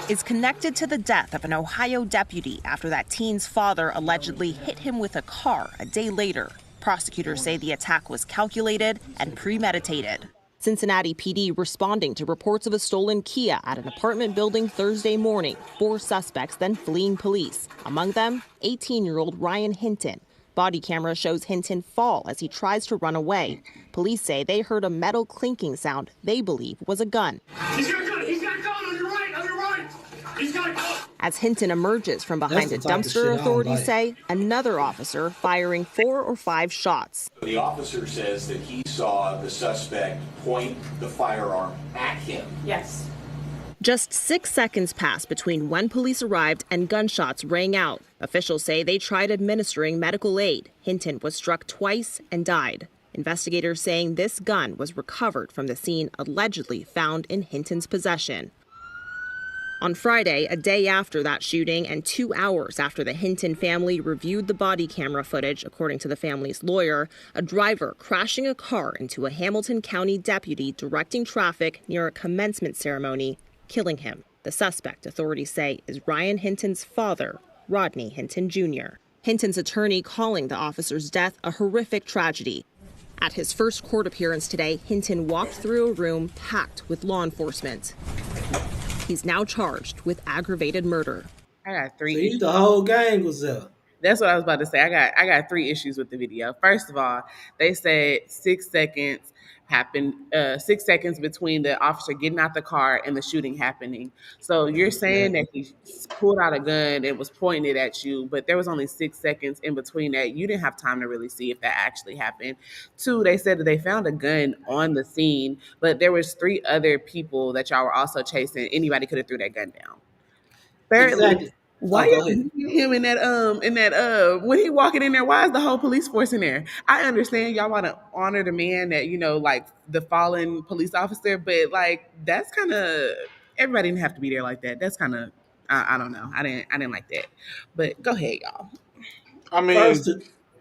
is connected to the death of an Ohio deputy after that teen's father allegedly hit him with a car a day later. Prosecutors say the attack was calculated and premeditated. Cincinnati PD responding to reports of a stolen Kia at an apartment building Thursday morning. 4 suspects then fleeing police. Among them, 18-year-old Ryan Hinton. Body camera shows Hinton fall as he tries to run away. Police say they heard a metal clinking sound they believe was a gun. He's got a gun! He's got a gun! On your right! On your right! He's got a gun! As Hinton emerges from behind a dumpster, authorities say another officer firing 4 or 5 shots. The officer says that he saw the suspect point the firearm at him. Yes. Just 6 seconds passed between when police arrived and gunshots rang out. Officials say they tried administering medical aid. Hinton was struck twice and died. Investigators saying this gun was recovered from the scene allegedly found in Hinton's possession. On Friday, a day after that shooting and 2 hours after the Hinton family reviewed the body camera footage, according to the family's lawyer, a driver crashing a car into a Hamilton County deputy directing traffic near a commencement ceremony, killing him. The suspect, authorities say, is Ryan Hinton's father, Rodney Hinton Jr. Hinton's attorney calling the officer's death a horrific tragedy. At his first court appearance today, Hinton walked through a room packed with law enforcement. He's now charged with aggravated murder. I got three. See, the whole gang was there. That's what I was about to say. I got 3 issues with the video. First of all, they said 6 seconds happened, 6 seconds between the officer getting out the car and the shooting happening. So you're saying that he pulled out a gun and was pointing it at you, but there was only 6 seconds in between that. You didn't have time to really see if that actually happened. 2, they said that they found a gun on the scene, but there was 3 other people that y'all were also chasing. Anybody could have threw that gun down. Thirdly, Exactly. why Go y'all ahead. him in that when he walking in there? Why is the whole police force in there? I understand y'all want to honor the man that like the fallen police officer, but like that's kind of everybody didn't have to be there like that. That's kind of I don't know. I didn't like that. But go ahead, y'all. I mean, First,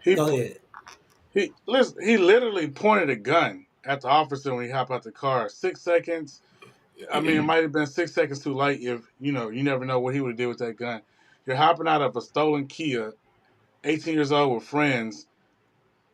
go ahead. he literally pointed a gun at the officer when he hopped out the car. 6 seconds. I mean, it might have been 6 seconds too late. If you never know what he would have did with that gun. You're hopping out of a stolen Kia, 18 years old with friends,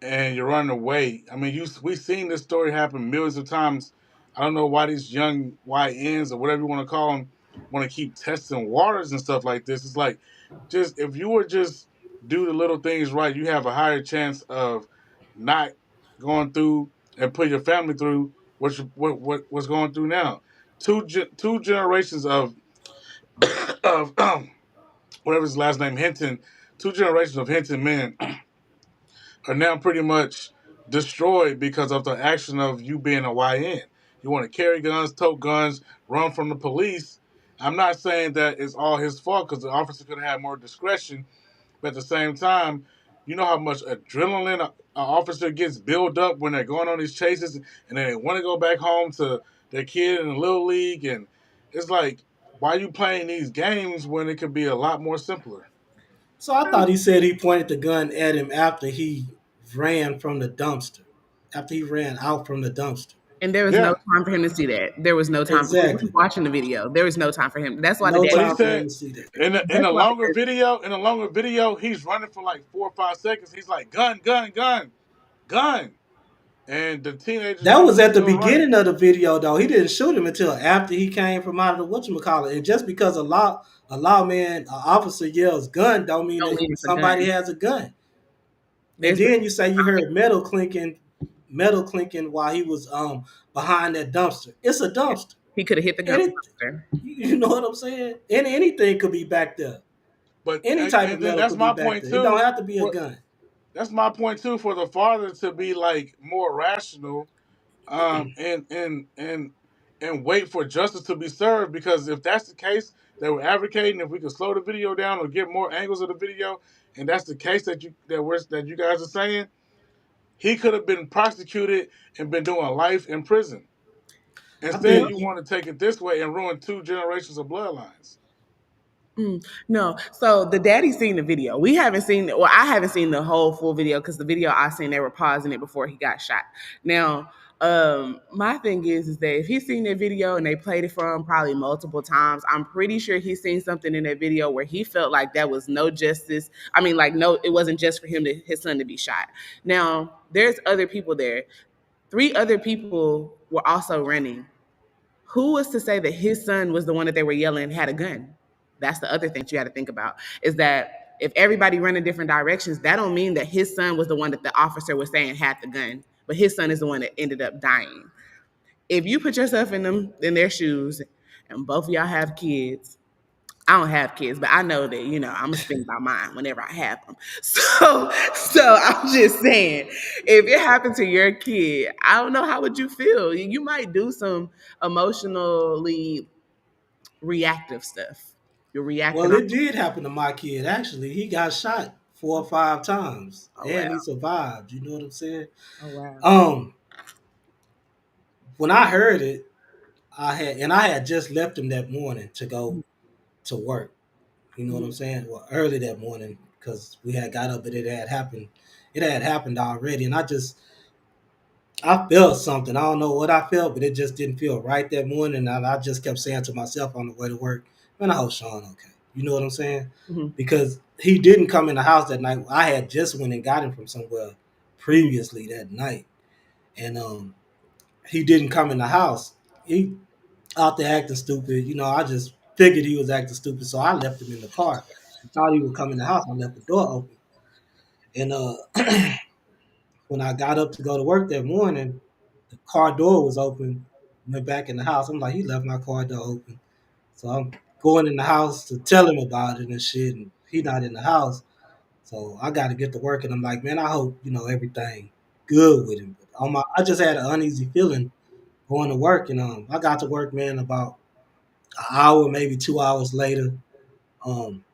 and you're running away. I mean, we've seen this story happen millions of times. I don't know why these young YNs or whatever you want to call them want to keep testing waters and stuff like this. It's like, just if you were just do the little things right, you have a higher chance of not going through and put your family through what's going through now. Two generations of whatever his last name, Hinton. 2 generations of Hinton men are now pretty much destroyed because of the action of you being a YN. You want to carry guns, tote guns, run from the police. I'm not saying that it's all his fault because the officer could have had more discretion, but at the same time, you know how much adrenaline an officer gets built up when they're going on these chases and then they want to go back home to their kid in the little league. And it's like, why are you playing these games when it could be a lot more simpler? So I thought he said he pointed the gun at him after he ran from the dumpster. After he ran out from the dumpster. And there was no time for him to see that. There was no time. Exactly. Watching the video, there was no time for him. That's why no the daddy time for him to see that. In the longer video, he's running for like 4 or 5 seconds. He's like, gun, gun, gun, gun. And the teenagers. That was at the beginning of the video, though. He didn't shoot him until after he came from out of the whatchamacallit. And just because a lawman, an officer yells gun, don't mean that somebody has a gun. And then you say you heard metal clinking while he was behind that dumpster. It's a dumpster. He could have hit the dumpster. You know what I'm saying? And anything could be back there. But any type of metal could be back there. It don't have to be a gun. That's my point too. For the father to be like more rational, and wait for justice to be served. Because if that's the case, that we're advocating, if we can slow the video down or get more angles of the video, and that's the case that you guys are saying, he could have been prosecuted and been doing life in prison. Instead, you want to take it this way and ruin 2 generations of bloodlines. No. So the daddy seen the video. We haven't seen it. Well, I haven't seen the whole full video because the video I seen, they were pausing it before he got shot. Now, my thing is that if he's seen that video and they played it for him probably multiple times, I'm pretty sure he's seen something in that video where he felt like that was no justice. I mean, like, no, it wasn't just for his son to be shot. Now, there's other people there. 3 other people were also running. Who was to say that his son was the one that they were yelling had a gun? That's the other thing that you got to think about, is that if everybody run in different directions, that don't mean that his son was the one that the officer was saying had the gun, but his son is the one that ended up dying. If you put yourself in their shoes, and both of y'all have kids, I don't have kids, but I know that, I'm going to think about mine whenever I have them. So I'm just saying, if it happened to your kid, I don't know, how would you feel? You might do some emotionally reactive stuff. You're reacting. Well, it did happen to my kid. Actually, he got shot 4 or 5 times, and he survived. You know what I'm saying? Oh wow. When I heard it, I had just left him that morning to go to work. You know what I'm saying? Well, early that morning because we had got up, but it had happened. It had happened already, and I felt something. I don't know what I felt, but it just didn't feel right that morning. And I just kept saying to myself on the way to work, "Man, I hope Sean okay." You know what I'm saying? Because he didn't come in the house that night. I had just went and got him from somewhere previously that night, and he didn't come in the house. He out there acting stupid. You know, I just figured he was acting stupid, so I left him in the car. I thought he would come in the house. I left the door open, and when I got up to go to work that morning, the car door was open. Went back in the house. I'm like, he left my car door open. So I'm going in the house to tell him about it and shit, and he not in the house. So I got to get to work, and I'm like, man, I hope everything good with him. I just had an uneasy feeling going to work, and I got to work, man, about an hour, maybe 2 hours later. Um,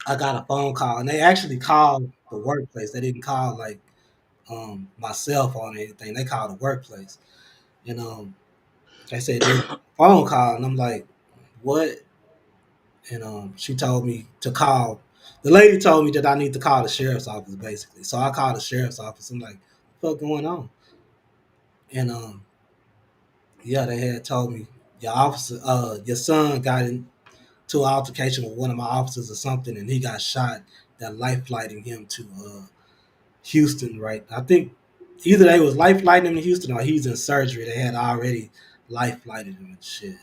I got a phone call, and they actually called the workplace. They didn't call like my cell phone or anything. They called the workplace, and they said they phone call, and I'm like, what? And she told me to call. The lady told me that I need to call the sheriff's office, basically. So I called the sheriff's office. I'm like, what the fuck going on? And yeah, they had told me your son got into an altercation with one of my officers or something, and he got shot. That life flighting him to Houston, right? I think either they was life flighting him to Houston or he's in surgery. They had already life flighted him and shit.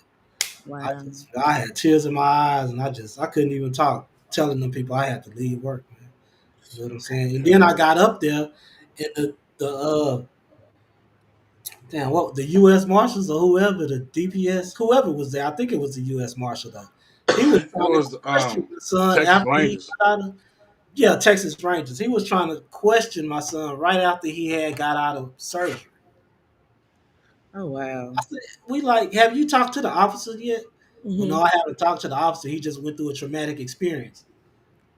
Wow. I had tears in my eyes, and I couldn't even talk, telling them people I had to leave work, man. You know what I'm saying? And then I got up there, and the U.S. Marshals or whoever, the DPS, whoever was there, I think it was the U.S. Marshal though. He was It trying to was question my son Texas after he Rangers. got out of Texas Rangers. He was trying to question my son right after he had got out of surgery. Oh wow. I said, we like, have you talked to the officer yet? Well, no, Mhm. I haven't talked to the officer. He just went through a traumatic experience.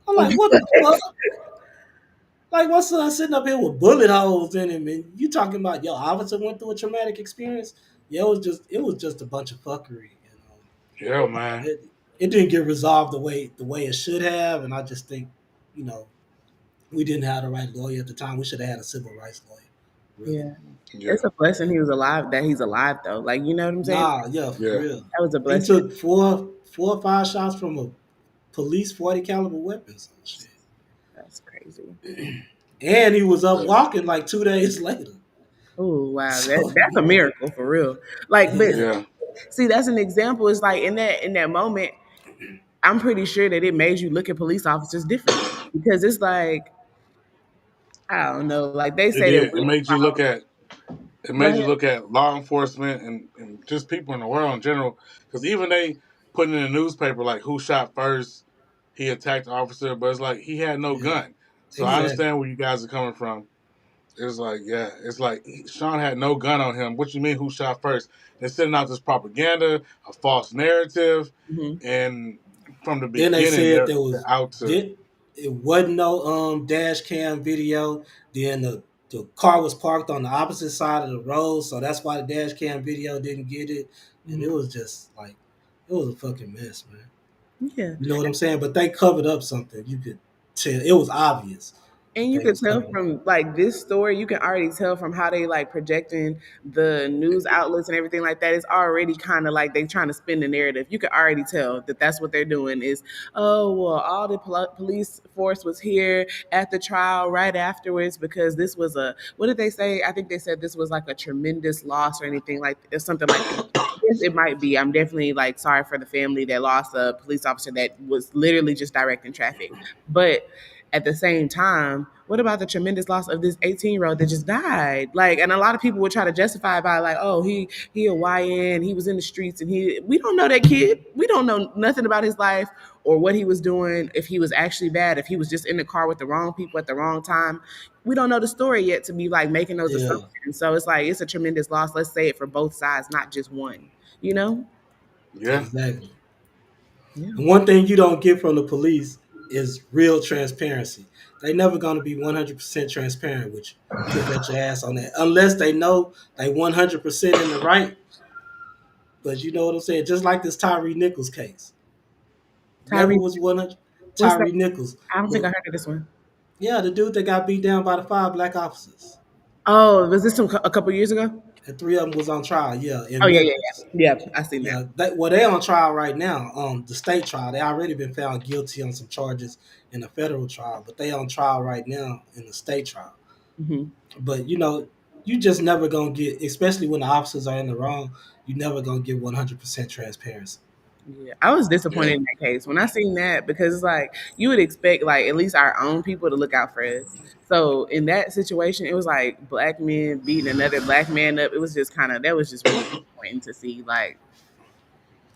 I'm like, what the fuck? Like, my son sitting up here with bullet holes in him, and you talking about your officer went through a traumatic experience? Yeah, it was just a bunch of fuckery. Yeah, man. It didn't get resolved the way it should have, and I just think, you know, we didn't have the right lawyer at the time. We should have had a civil rights lawyer. Really. Yeah. Yeah. It's a blessing he was alive, that he's alive though. Like, you know what I'm saying? Nah, yeah, for Yeah. real. That was a He blessing. took four or five shots from a police 40 caliber weapons. Shit. That's crazy. And he was up walking like 2 days later. Oh wow, So that's a miracle for real. Like, but yeah. Yeah. see, that's an example. It's like in that moment, I'm pretty sure that it made you look at police officers differently because it's like I don't know. Like they It say that did. It made you look at go ahead. law enforcement and just people in the world in general. Because even they put in the newspaper like who shot first, he attacked the officer, but it's like he had no Yeah. gun. So I Exactly. understand where you guys are coming from. It's like, yeah, it's like Sean had no gun on him. What you mean who shot first? They're sending out this propaganda, a false narrative, Mhm. and from the Then they beginning said they're out to it wasn't no dash cam video. Then the car was parked on the opposite side of the road, so that's why the dash cam video didn't get it. And it Mhm. was just like it was a fucking mess, man. Yeah. You know what I'm saying? But they covered up something. You could tell it was obvious And that you they could was tell covering up. from like this story, you can already tell from how they like projecting the news outlets and everything like that. It's already kind of like they trying to spin the narrative. You can already tell that that's what they're doing. Is oh well, all the police force was here at the trial right afterwards because this was a what did they say? I think they said this was like a tremendous loss or anything like or something like that. Yes, it might be. I'm definitely like sorry for the family that lost a police officer that was literally just directing traffic, but at the same time, what about the tremendous loss of this 18-year-old that just died? Like, and a lot of people would try to justify it by like, oh, he a YN, he was in the streets, and we don't know that kid. We don't know nothing about his life or what he was doing, if he was actually bad, if he was just in the car with the wrong people at the wrong time. We don't know the story yet to be like making those Yeah, assumptions. So it's like it's a tremendous loss. Let's say it for both sides, not just one. You know? yeah. exactly. Yeah. And one thing you don't get from the police is real transparency. They never gonna be 100% transparent with you. You can bet your ass on that, unless they know they 100% in the right. But you know what I'm saying? Just like this Tyree Nichols case, Never Tyree, was one of what's that? Tyree Nichols. I don't think But I heard of this one. yeah, the dude that got beat down by the 5 black officers. Oh, was this a couple years ago? And 3 of them was on trial, yeah, Oh in yeah, yeah, Memphis. yeah. Yeah, I seen that. Yeah, they on trial right now. The state trial. They already been found guilty on some charges in the federal trial, but they on trial right now in the state trial. Hmm. But you just never gonna get, especially when the officers are in the wrong. You never gonna get 100% transparency. Yeah, I was disappointed Yeah. in that case when I seen that because it's like you would expect like at least our own people to look out for us. So in that situation, it was like black men beating another black man up. It was just kind of that was just really disappointing to see. Like,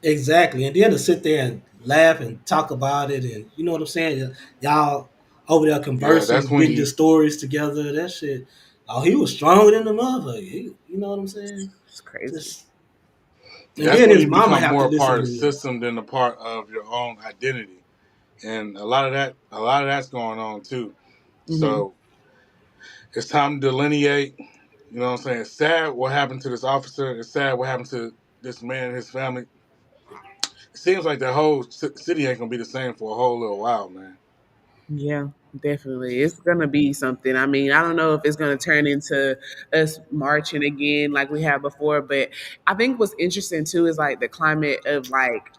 Exactly, and then to sit there and laugh and talk about it, and you know what I'm saying. Y'all over there Yeah, that's conversing, when getting your you. stories together. That shit. Oh, he was stronger than the mother. You know what I'm saying? it's crazy. Just and That's then when his you mama become have more to a part listen of to the him. system than a part of your own identity, and a lot of that's going on too. Hmm. So it's time to delineate. You know what I'm saying? It's sad what happened to this officer. It's sad what happened to this man and his family. It seems like the whole city ain't gonna be the same for a whole little while, man. Yeah, definitely. It's gonna be something. I mean, I don't know if it's gonna turn into us marching again like we have before, but I think what's interesting too is like the climate of like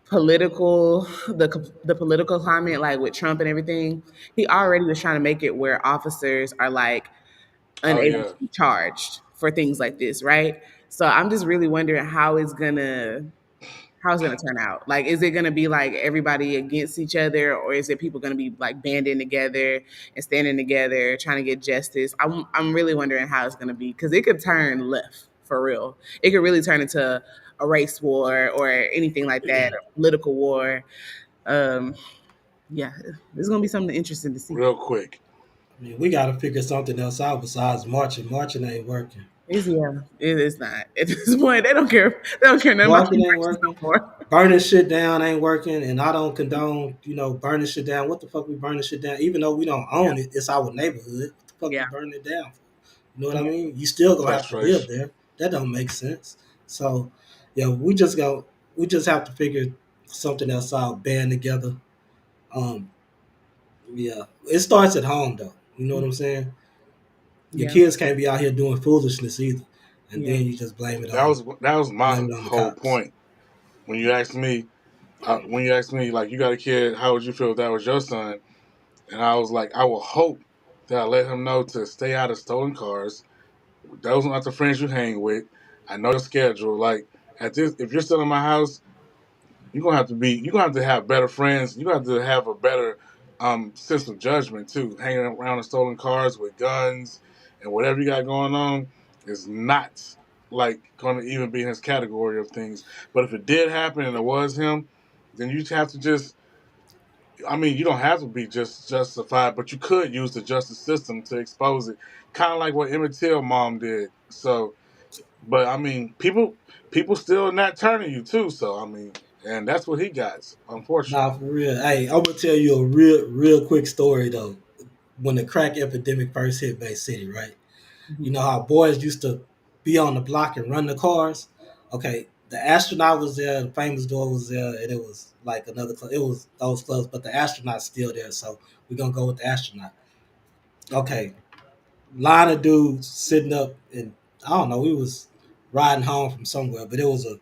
political the political climate like with Trump and everything. He already was trying to make it where officers are like Oh unable yeah, to be charged for things like this, right? So I'm just really wondering how it's gonna turn out. Like, is it gonna be like everybody against each other, or is it people gonna be like banding together and standing together trying to get justice? I'm really wondering how it's gonna be because it could turn left for real. It could really turn into a race war or anything like that, a political war. Um, yeah, it's gonna be something interesting to see. real quick. I mean, we got to figure something else out besides marching. Marching ain't working. Yeah, it is not at this point. They don't care. They don't care nothing about Marking the ain't races no working. more. Burning shit down ain't working, and I don't condone, burning shit down. What the fuck we burning shit down? Even though we don't own it, it's our neighborhood. What the fuck we Yeah, burning it down for? You know what I yeah, mean? You still gonna have to live Frustration. there. That don't make sense. So, yeah, we just have to figure something else out, band together. Um, yeah, it starts at home though. You know what I'm saying? Your yeah, kids can't be out here doing foolishness either, and yeah. then you just That was my blame it on the whole cops. point when you asked me. When you asked me, like, you got a kid, how would you feel if that was your son? And I was like, I will hope that I let him know to stay out of stolen cars. Those are not the friends you hang with. I know your schedule. Like, if you're still in my house, you're gonna have to have better friends. You're gonna have to have a better sense of judgment too. Hanging around in stolen cars with guns and whatever you got going on is not like gonna even be in his category of things. But if it did happen and it was him, then you have to just, I mean, you don't have to be just justified, but you could use the justice system to expose it. Kind of like what Emmett Till mom did. So, but I mean, people still not turning you too. So I mean, and that's what he got, Nah, unfortunately. for real. Hey, I'm gonna tell you a real quick story though. When the crack epidemic first hit Bay City, right? You know how boys used to be on the block and run the cars? Okay, the astronaut was there, the famous door was there, and it was like another club. It was those clubs, but the astronaut's still there, so we're gonna go with the astronaut. Okay. Line of dudes sitting up and I don't know, we was riding home from somewhere, but it was a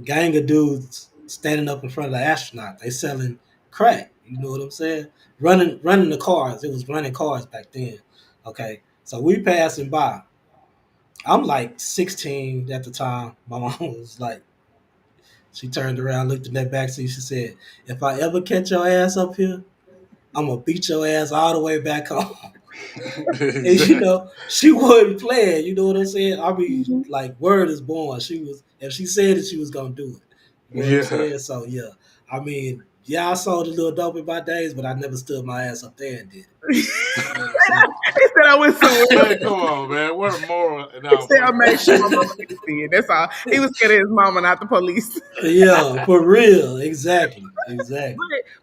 gang of dudes standing up in front of the astronaut. They selling crack. You know what I'm saying? Running the cars. It was running cars back then. Okay. So we passing by. I'm like 16 at the time. My mom was like, she turned around, looked in that backseat. She said, if I ever catch your ass up here, I'm gonna beat your ass all the way back home. And Exactly. she wasn't playing. You know what I'm saying? I mean, Mhm. like word is born. She was, if she said it, she was gonna do it. You know what I'm Yeah. saying? So yeah, I mean, yeah, I sold a little dope in my days, but I never stood my ass up there and did it. You know what I'm saying? He said I went somewhere. Man, come on, man. What a moral. He No, said but I made sure my mama didn't see it. That's all. He was scared of his mama, not the police. Yeah, for real, exactly.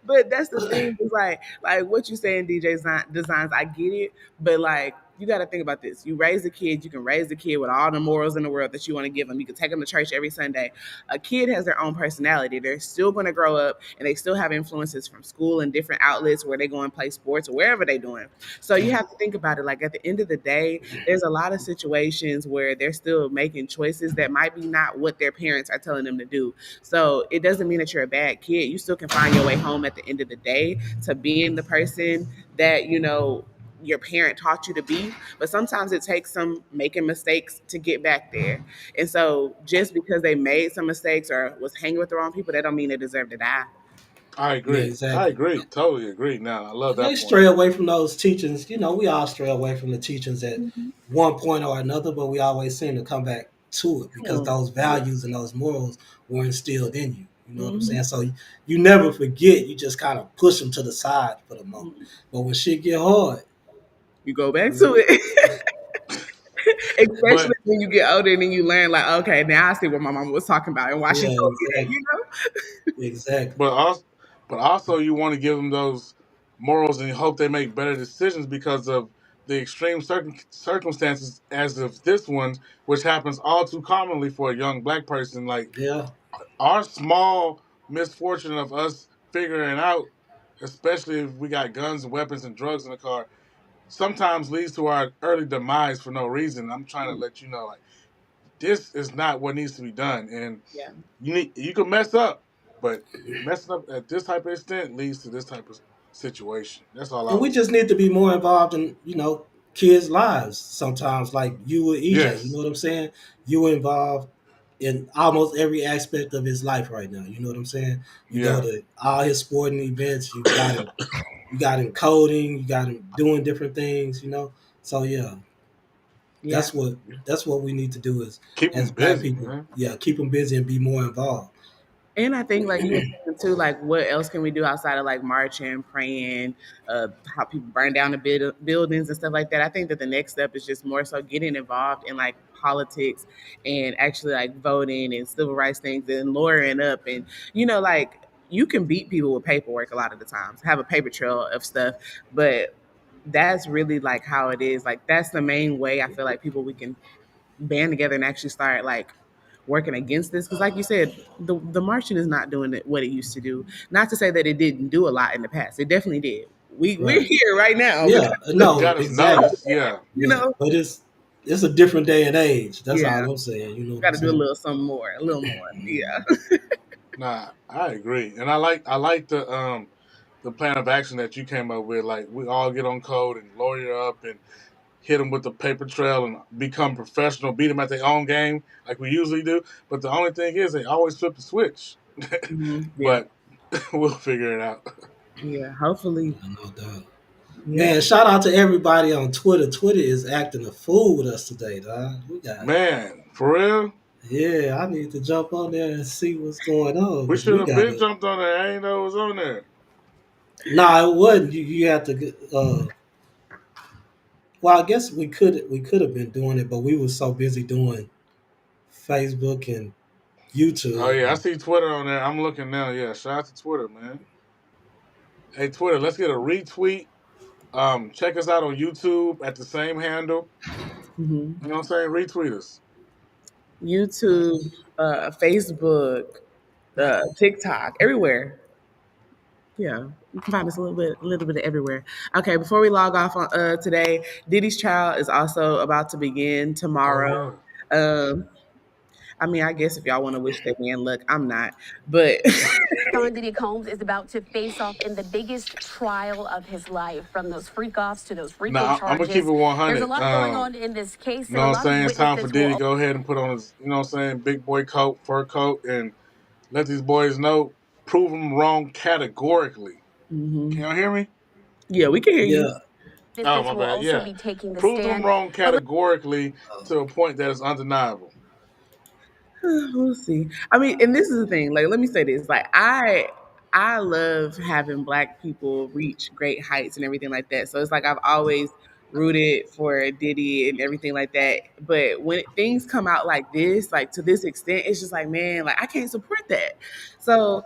But that's the thing is like what you saying, DJ designs. I get it, but like you got to think about this. You raise a kid, you can raise the kid with all the morals in the world that you want to give them. You can take them to church every Sunday. A kid has their own personality. They're still going to grow up and they still have influences from school and different outlets where they go and play sports or wherever they're doing. So you have to think about it. Like at the end of the day, there's a lot of situations where they're still making choices that might be not what their parents are telling them to do. So it doesn't mean that you're a bad kid. You still can find your way home at the end of the day to being the person that, your parent taught you to be, but sometimes it takes some making mistakes to get back there. And so just because they made some mistakes or was hanging with the wrong people, that don't mean they deserve to die. I Yeah, agree. I exactly. agree. Totally agree. Now I love And they that point. stray away from those teachings. We all stray away from the teachings at one point or another, but we always seem to come back to it because those values and those morals were instilled in you. You know what I'm saying? So you never forget. You just kind of push them to the side for the moment. But when shit get hard, you go back to it. Especially But when you get older and then you learn, like, okay, now I see what my mama was talking about and why she yeah, told me exactly, that. exactly. but also you want to give them those morals and you hope they make better decisions because of the extreme circumstances as of this one, which happens all too commonly for a young black person. Like Yeah, our small misfortune of us figuring out, especially if we got guns and weapons and drugs in the car, sometimes leads to our early demise for no reason. I'm trying to let you know, like, this is not what needs to be done, and Yeah. you can mess up, but messing up at this type of extent leads to this type of situation. That's all I and we was saying. just need to be more involved in kids' lives sometimes. Like you with EJ, you know Yes, what I'm saying? You involved in almost every aspect of his life right now. You know what I'm saying? You go yeah. to all his sporting events. You got him coding. You got him doing different things. So yeah, Yeah. that's what that's what we need to do Keep as them black busy, people. man. Yeah, keep them busy and be more involved. And I think, like you were saying too, like what else can we do outside of like marching, praying, how people burn down the buildings and stuff like that? I think that the next step is just more so getting involved in like politics and actually like voting and civil rights things and lawyering up. And, like you can beat people with paperwork a lot of the times, have a paper trail of stuff, but that's really like how it is. Like that's the main way I feel like we can band together and actually start like working against this, because like you said, the marching is not doing what it used to do. Not to say that it didn't do a lot in the past, it definitely did. We're Right. here right now because Yeah. No. Got us Exactly. noticed, yeah. you Yeah. know But it's a different day and age. That's yeah, all I'm saying. You know what got I'm to do a saying? little something more, a little more. Yeah. Nah, I agree, and I like the plan of action that you came up with. Like we all get on code and lawyer up and hit them with the paper trail and become professional, beat them at their own game like we usually do. But the only thing is, they always flip the switch. Yeah. But we'll figure it out. Yeah, hopefully. No doubt. Yeah. Man, shout out to everybody on Twitter. Twitter is acting a fool with us today, dog. We got Man, for real, Yeah, I need to jump on there and see what's going on we because should we have got been it. jumped on there. I ain't know it was on there. Nah, it wasn't. You have to. Well, I guess we could have been doing it, but we were so busy doing Facebook and Oh YouTube. yeah, I And see Twitter on there. I'm looking now. Yeah, shout out to Twitter, man. Hey Twitter, let's get a retweet. Check us out on YouTube at the same handle. Hmm. You know what I'm saying? Retweet us. YouTube, Facebook, TikTok, everywhere. Yeah, you can find us a little bit of everywhere. Okay, before we log off on today, Diddy's trial is also about to begin Oh tomorrow. yeah. Um, I mean, I guess if y'all want to wish that man luck, I'm not, but Sean Diddy Combs is about to face off in the biggest trial of his life, from those freak offs to those RICO Nah, I'm gonna keep it charges. There's a 100. lot going on in this case, You know and a what I'm lot of saying? It's time for witnesses Diddy to will. go ahead and put on his, you know what I'm saying, big boy coat, fur coat, and let these boys know, prove them wrong categorically. Can Mhm. y'all hear me? Yeah, we can hear you. yeah, Oh, Witnesses my will bad. also Yeah. be taking the Prove them stand. wrong categorically to a point that is undeniable. We'll see. I mean, and this is the thing. Like, let me say this. Like, I love having Black people reach great heights and everything like that. So it's like I've always rooted for Diddy and everything like that. But when things come out like this, like to this extent, it's just like, man, like I can't support that. So,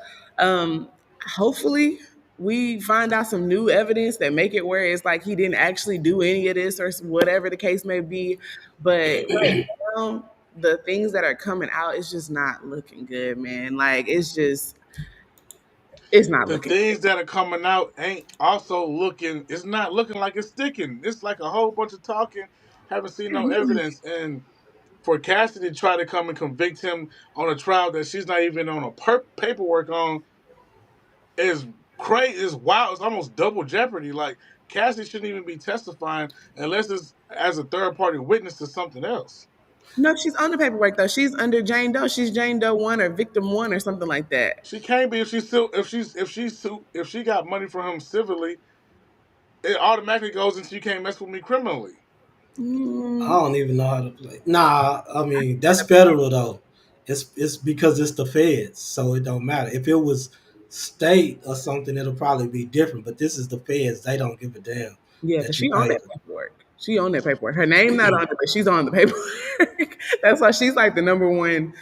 hopefully. we find out some new evidence that make it where it's like he didn't actually do any of this or whatever the case may be. But right now, the things that are coming out is just not looking good, man. Like it's not The looking things that are coming out ain't also looking. It's not looking like it's sticking. It's like a whole bunch of talking. Haven't seen no good. evidence. And for Cassidy to try to come and convict him on a trial that she's not even on a paperwork on is crazy. It's wild. It's almost double jeopardy. Like Cassidy shouldn't even be testifying unless it's as a third party witness to something else. No, she's on the paperwork though. She's under Jane Doe. She's Jane Doe 1 or victim 1 or something like that. She can't be if she got money from him civilly. It automatically goes into you can't mess with me criminally. I don't even know how to play. Nah, I mean that's federal though. It's because it's the feds, so it don't matter. If it was state or something, it'll probably be different. But this is the feds; they don't give a damn Yeah, because that you she on paid that them. paperwork. She on that paperwork. Her name not on it, but she's on the paperwork. That's why she's like the number one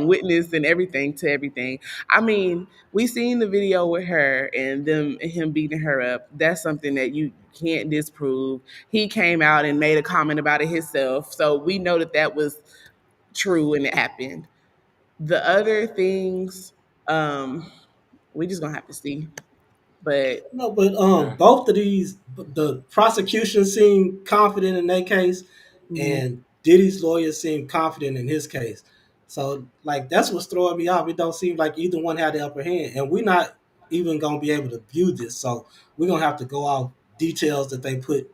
witness and everything to everything. I mean, we seen the video with her and him beating her up. That's something that you can't disprove. He came out and made a comment about it himself, so we know that that was true and it happened. The other things, we just gonna have to see. But No, but Yeah. both of these, the prosecution seemed confident in their case, mhm. and Diddy's lawyer seemed confident in his case. So, like, that's what's throwing me off. It don't seem like either one had the upper hand, and we're not even gonna be able to view this. So, we're gonna have to go off details that they put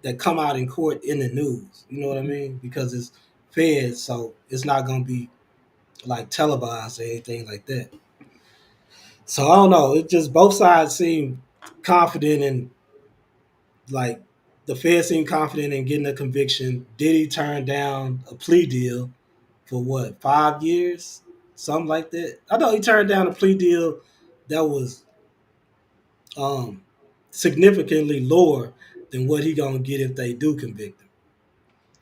that come out in court in the news. You know what I mean? Because it's feds, so it's not gonna be like televised or anything like that. So I don't know. It just both sides seem confident in like the Fed seemed confident in getting a conviction. Diddy turned down a plea deal for what, 5 years? Something like that. I know he turned down a plea deal that was um significantly lower than what he gonna get if they do convict him.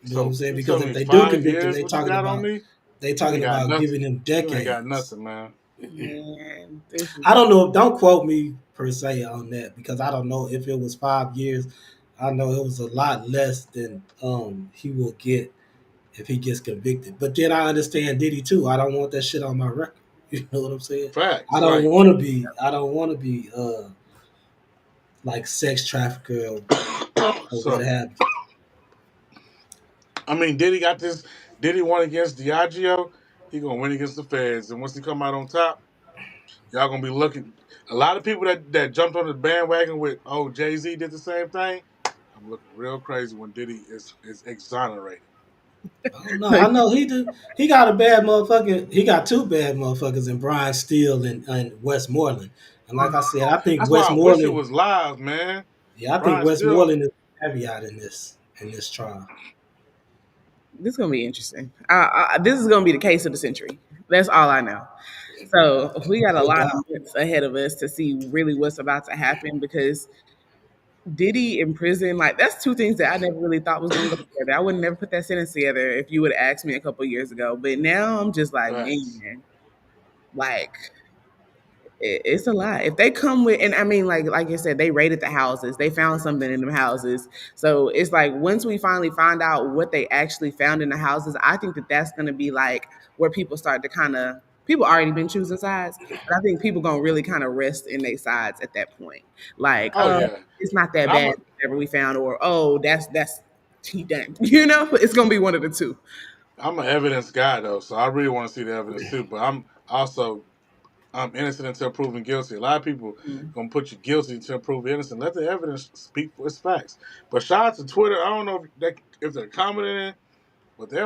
You know what I'm So saying? you Because telling if me they do 5 convict him, years what you got on me? they You ain't talking got about nothing. giving him You ain't got decades. nothing, man. Man, this is I don't know. Don't quote me per se on that because I don't know if it was 5 years. I know it was a lot less than he will get if he gets convicted. But then I understand Diddy too. I don't want that shit on my record. You know what I'm saying? I Facts. don't Like want to be. I don't want to be like sex trafficker or what so have you. I mean Diddy got this Diddy won against Diageo, he gonna win against the feds. And once he come out on top, y'all gonna be looking a lot of people that jumped on the bandwagon with Jay-Z did the same thing. I'm looking real crazy when Diddy is exonerated. I don't know. I know he do. He got a bad motherfucker. He got two bad motherfuckers in Brian Steele and Westmoreland. And like I said, I think That's why I wish it Westmoreland. was live, man. Yeah, I think Brian still Westmoreland is a caveat in this trial. this is gonna be interesting. This is gonna be the case of the century. That's all I know. So we got a No lot doubt. of months ahead of us to see really what's about to happen because Diddy in prison, like that's two things that I never really thought was gonna go together. I would never put that sentence together if you would have asked me a couple years ago. But now I'm just like, facts. man, like it's a lot. If they come with, and I mean, like I said, they raided the houses. They found something in the houses. So it's like once we finally find out what they actually found in the houses, I think that that's going to be like where people start to kind of people already been choosing sides, but I think people gonna really kind of rest in their sides at that point. Like, Oh yeah. it's not that And I'm bad. a Whatever we found, or that's he done. You know, it's gonna be one of the two. I'm an evidence guy though, so I really want to see the evidence too. But I'm innocent until proven guilty. A lot of people gonna put you guilty until proven innocent. Let the evidence speak for its facts. But shout out to Twitter. I don't know if they're commenting, but They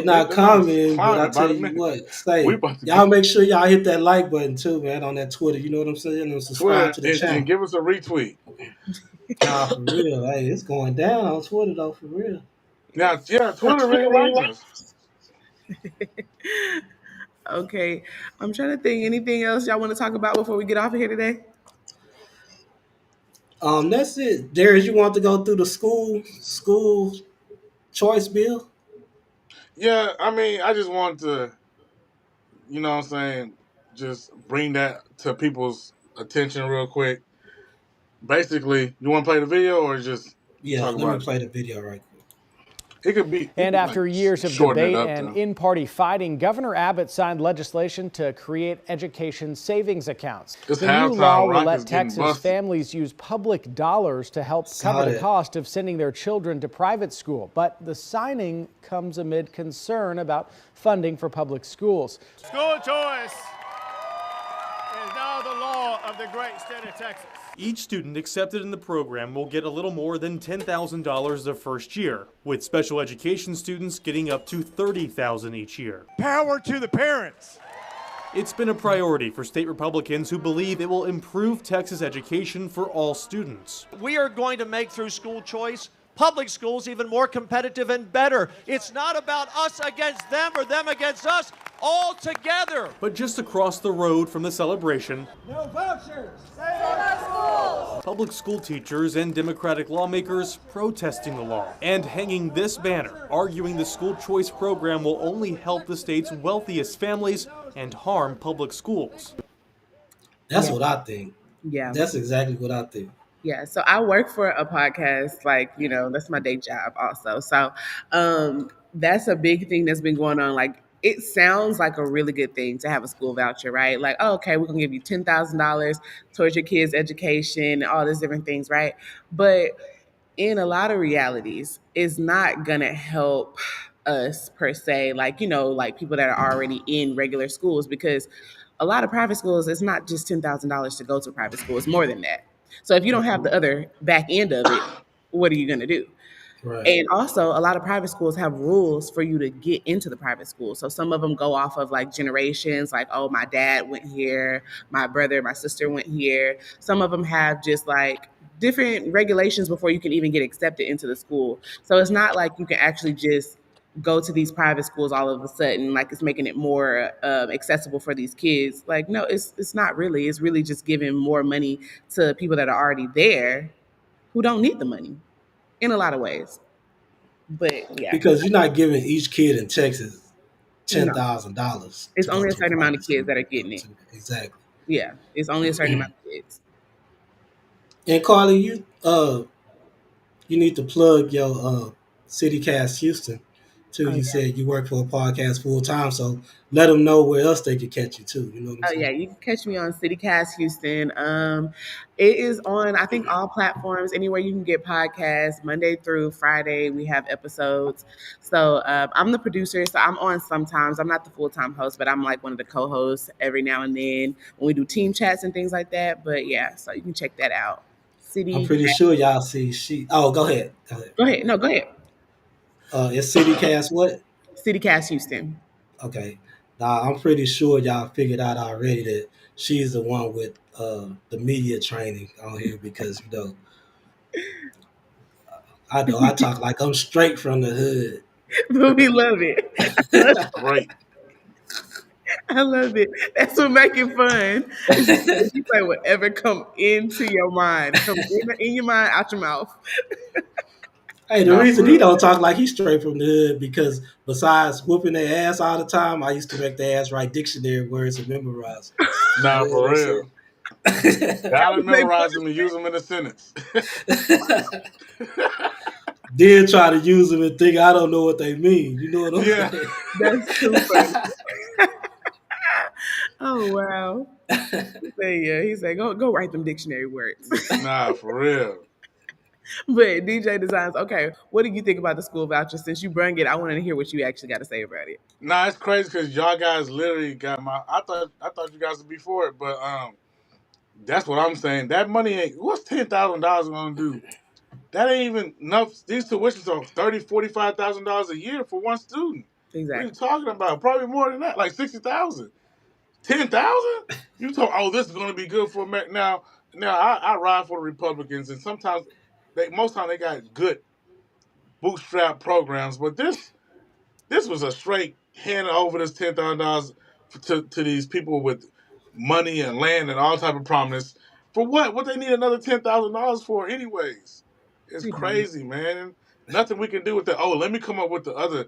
not they're doing this commenting, but I climbing by tell the you minute. what, We say about to y'all get make sure y'all hit that like button too, man, on that Twitter. You know what I'm saying? And subscribe Twitter to the and channel. give us a retweet. Nah, for real. Hey, it's going down on Twitter though, for real. Now, yeah, Twitter really likes us. Okay, I'm trying to think. Anything else y'all want to talk about before we get off of here today? That's it. Darius, you want to go through the school choice bill? Yeah, I mean, I just want to, you know what I'm saying, just bring that to people's attention real quick. Basically, you want to play the video or just Yeah, talk let me about it? play the video right quick. It could be. And after years of shorten it debate up, and though. in-party fighting, Governor Abbott signed legislation to create education savings accounts. This The new halftime law will Rockets let getting Texas busted. families use public dollars to help cover the cost of sending their children to private school. But the signing comes amid concern about funding for public schools. School choice is now the law of the great state of Texas. Each student accepted in the program will get a little more than $10,000 the first year, with special education students getting up to $30,000 each year. Power to the parents. It's been a priority for state Republicans who believe it will improve Texas education for all students. We are going to make, through school choice, public schools even more competitive and better. It's not about us against them or them against us, all together. But just across the road from the celebration, No vouchers. Save our schools. public school teachers and Democratic lawmakers protesting the law and hanging this banner, arguing the school choice program will only help the state's wealthiest families and harm public schools. That's what I think. Yeah. That's exactly what I think. Yeah, so I work for a podcast, like, you know, that's my day job also. So that's a big thing that's been going on. Like, it sounds like a really good thing to have a school voucher, right? Like, oh, okay, we're going to give you $10,000 towards your kids' education, all these different things, right? But in a lot of realities, it's not going to help us per se, like, you know, like people that are already in regular schools, because a lot of private schools, it's not just $10,000 to go to private school, it's more than that. So if you don't have the other back end of it, what are you going to do? Right. And also, a lot of private schools have rules for you to get into the private school. So some of them go off of like generations, like, oh, my dad went here, my brother, my sister went here. Some of them have just like different regulations before you can even get accepted into the school. So it's not like you can actually just go to these private schools all of a sudden, like it's making it more accessible for these kids. Like, no, it's not really. It's really just giving more money to people that are already there who don't need the money in a lot of ways. But yeah, Because you're not giving each kid in Texas $10,000. it's only a certain amount of kids that are getting it. Exactly. Yeah, it's only a certain amount of kids. And Carly, you need to plug your CityCast Houston too. You said you work for a podcast full time, so let them know where else they can catch you too. You know what I'm Oh saying? yeah, you can catch me on CityCast Houston. It is on, I think, all platforms, anywhere you can get podcasts. Monday through Friday, we have episodes. So I'm the producer, so I'm on sometimes. I'm not the full-time host, but I'm like one of the co-hosts every now and then when we do team chats and things like that. But yeah, so you can check that out. I'm pretty sure y'all see Oh, go ahead. Go ahead. No, go ahead. It's CityCast what? CityCast Houston. Okay. Now I'm pretty sure y'all figured out already that she's the one with the media training on here because I know I talk like I'm straight from the hood. But we love it. Right. I love it. That's what makes it fun. You say whatever come into your mind. Come in your mind, out your mouth. Hey, the reason he don't talk like he's straight from the hood because besides whooping their ass all the time, I used to make their ass write dictionary words and memorize. Nah, for real. Gotta memorize them and use them in a sentence. Then try to use them and think I don't know what they mean. You know what I'm saying? That's too funny. Oh wow. He said, go write them dictionary words. Nah, for real. But DJ Designs, okay, what do you think about the school voucher? Since you bring it, I want to hear what you actually got to say about it. Nah, it's crazy because y'all guys literally got I thought you guys would be for it, but that's what I'm saying. That money ain't. What's $10,000 gonna do? That ain't even enough. These tuitions are $30,000, $45,000 a year for one student. Exactly. What are you talking about? Probably more than that, like $60,000. $10,000? You talk? Oh, this is gonna be good for America. Now I ride for the Republicans, and sometimes most time they got good bootstrap programs, but this was a straight hand over this $10,000 to these people with money and land and all type of prominence. For what? What they need another $10,000 for anyways? It's crazy, man. Nothing we can do with that. Oh, let me come up with the other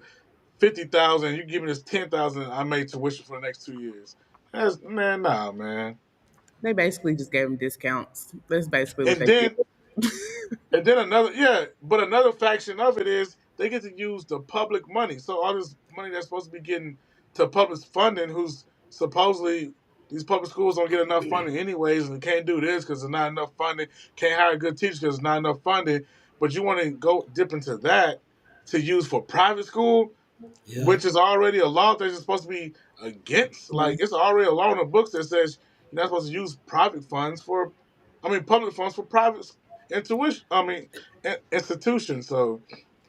$50,000. You give me this $10,000 I made tuition for the next 2 years. Nah, man. They basically just gave them discounts. That's basically what And they did. then but another faction of it is they get to use the public money. So all this money that's supposed to be getting to public funding, who's supposedly these public schools don't get enough funding anyways, and can't do this because there's not enough funding. Can't hire good teachers because there's not enough funding. But you want to go dip into that to use for private school, which is already a law that you're supposed to be against. Like it's already a law in the books that says you're not supposed to use public funds for private institutions. So,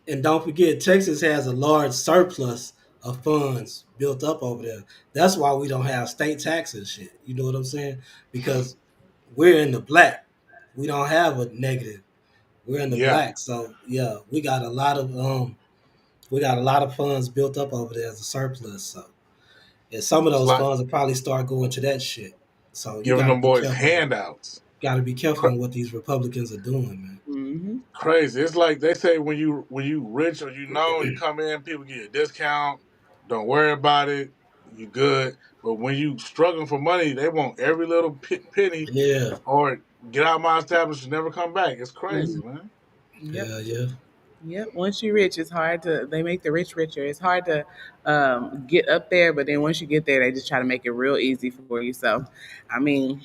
And don't forget, Texas has a large surplus of funds built up over there. That's why we don't have state tax and shit. You know what I'm saying? Because we're in the black. We don't have a negative. We're in the black. So yeah, we got a lot of funds built up over there as a surplus. So and some of those funds will probably start going to that shit. So you giving gotta them be boys careful. handouts. Gotta be careful on what these Republicans are doing, man. Mm-hmm. Crazy. It's like they say when you rich or you come in, people give you a discount. Don't worry about it. You good. But when you struggling for money, they want every little penny. Yeah. Or get out of my establishment, never come back. It's crazy, man. Yep. Yeah. Yep. Once you're rich, it's hard to. They make the rich richer. It's hard to get up there, but then once you get there, they just try to make it real easy for you. So, I mean,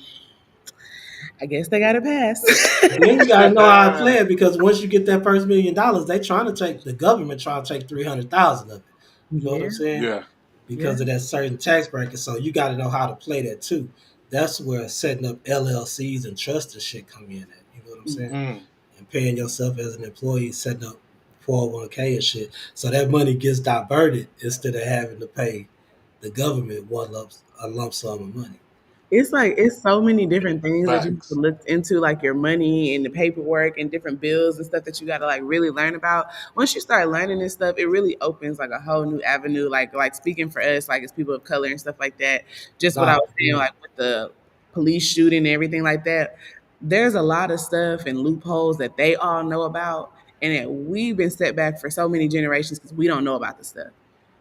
I guess they got to pass. Then you gotta know how to play it because once you get that first $1 million, the government trying to take 300,000 of it. You know what I'm saying? Yeah. Because of that certain tax bracket, so you got to know how to play that too. That's where setting up LLCs and trust and shit come in at. You know what I'm saying? Mm-hmm. And paying yourself as an employee, setting up 401k and shit, so that money gets diverted instead of having to pay the government a lump sum of money. It's so many different things that you have to Facts. look into, like your money and the paperwork and different bills and stuff that you got to like really learn about. Once you start learning this stuff, it really opens like a whole new avenue. Like speaking for us, like as people of color and stuff like that. Just what I was saying, like with the police shooting and everything like that. There's a lot of stuff and loopholes that they all know about, and that we've been set back for so many generations because we don't know about the stuff.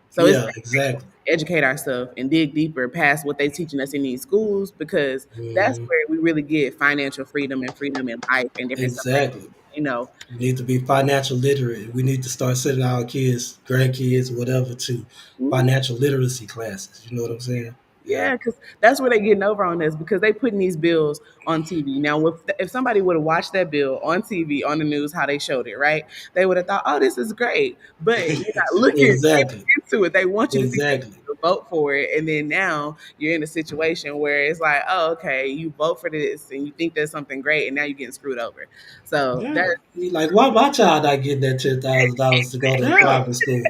So it's like exactly. Educate ourselves and dig deeper past what they're teaching us in these schools because that's where we really get financial freedom and freedom in life and different stuff. Exactly. You know, we need to be financial literate. We need to start sending our kids, grandkids, whatever, to financial literacy classes. You know what I'm saying? Yeah, because that's where they're getting over on us because they putting these bills on TV. Now, if somebody would have watched that bill on TV, on the news, how they showed it, right? They would have thought, oh, this is great. But you're not looking into it. They want you to see to vote for it. And then now you're in a situation where it's like, oh, okay, you vote for this and you think that's something great, and now you're getting screwed over. So that's like, why my child not getting that $10,000 to go to private school?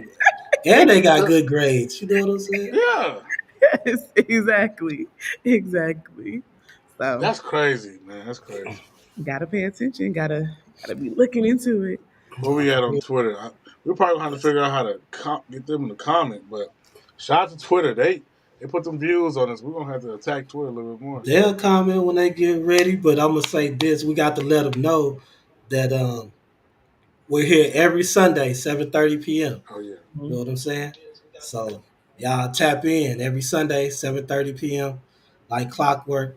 And they got good grades. You know what I'm saying? Yeah. Yes, exactly. So that's crazy, man. That's crazy. Gotta pay attention. Gotta be looking into it. What we got on Twitter? We're probably gonna have to figure out how to get them to comment. But shout out to Twitter. They put some views on us. We're gonna have to attack Twitter a little bit more. They'll comment when they get ready. But I'm gonna say this: we got to let them know that we're here every Sunday, 7:30 p.m. Oh yeah. You know what I'm saying? So y'all tap in every Sunday, 7:30 p.m. like clockwork,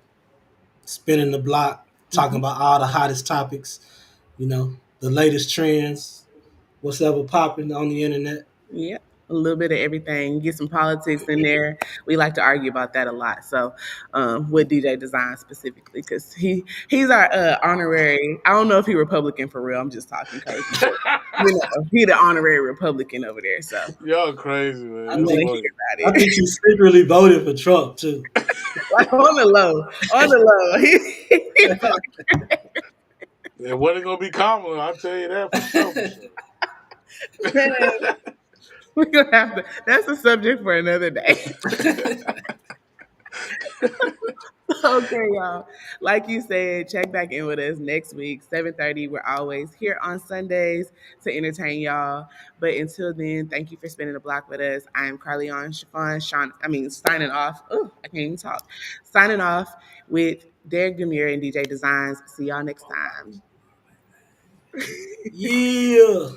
spinning the block, talking about all the hottest topics, you know, the latest trends, what's ever popping on the internet. Yeah, a little bit of everything. Get some politics in there. We like to argue about that a lot. So, with DJ Design specifically, because he's our honorary. I don't know if he's Republican for real. I'm just talking crazy. But, he the honorary Republican over there. So y'all crazy, man. I'm gonna hear about it. I think he secretly voted for Trump too. Like on the low. It wasn't gonna be Kamala. I'll tell you that for sure. Man, we're gonna have to. That's a subject for another day. Okay, y'all. Like you said, check back in with us next week, 7:30. We're always here on Sundays to entertain y'all. But until then, thank you for spending the block with us. I am Carleon signing off. Oh, I can't even talk. Signing off with Derek Demure and DJ Designs. See y'all next time. Yeah.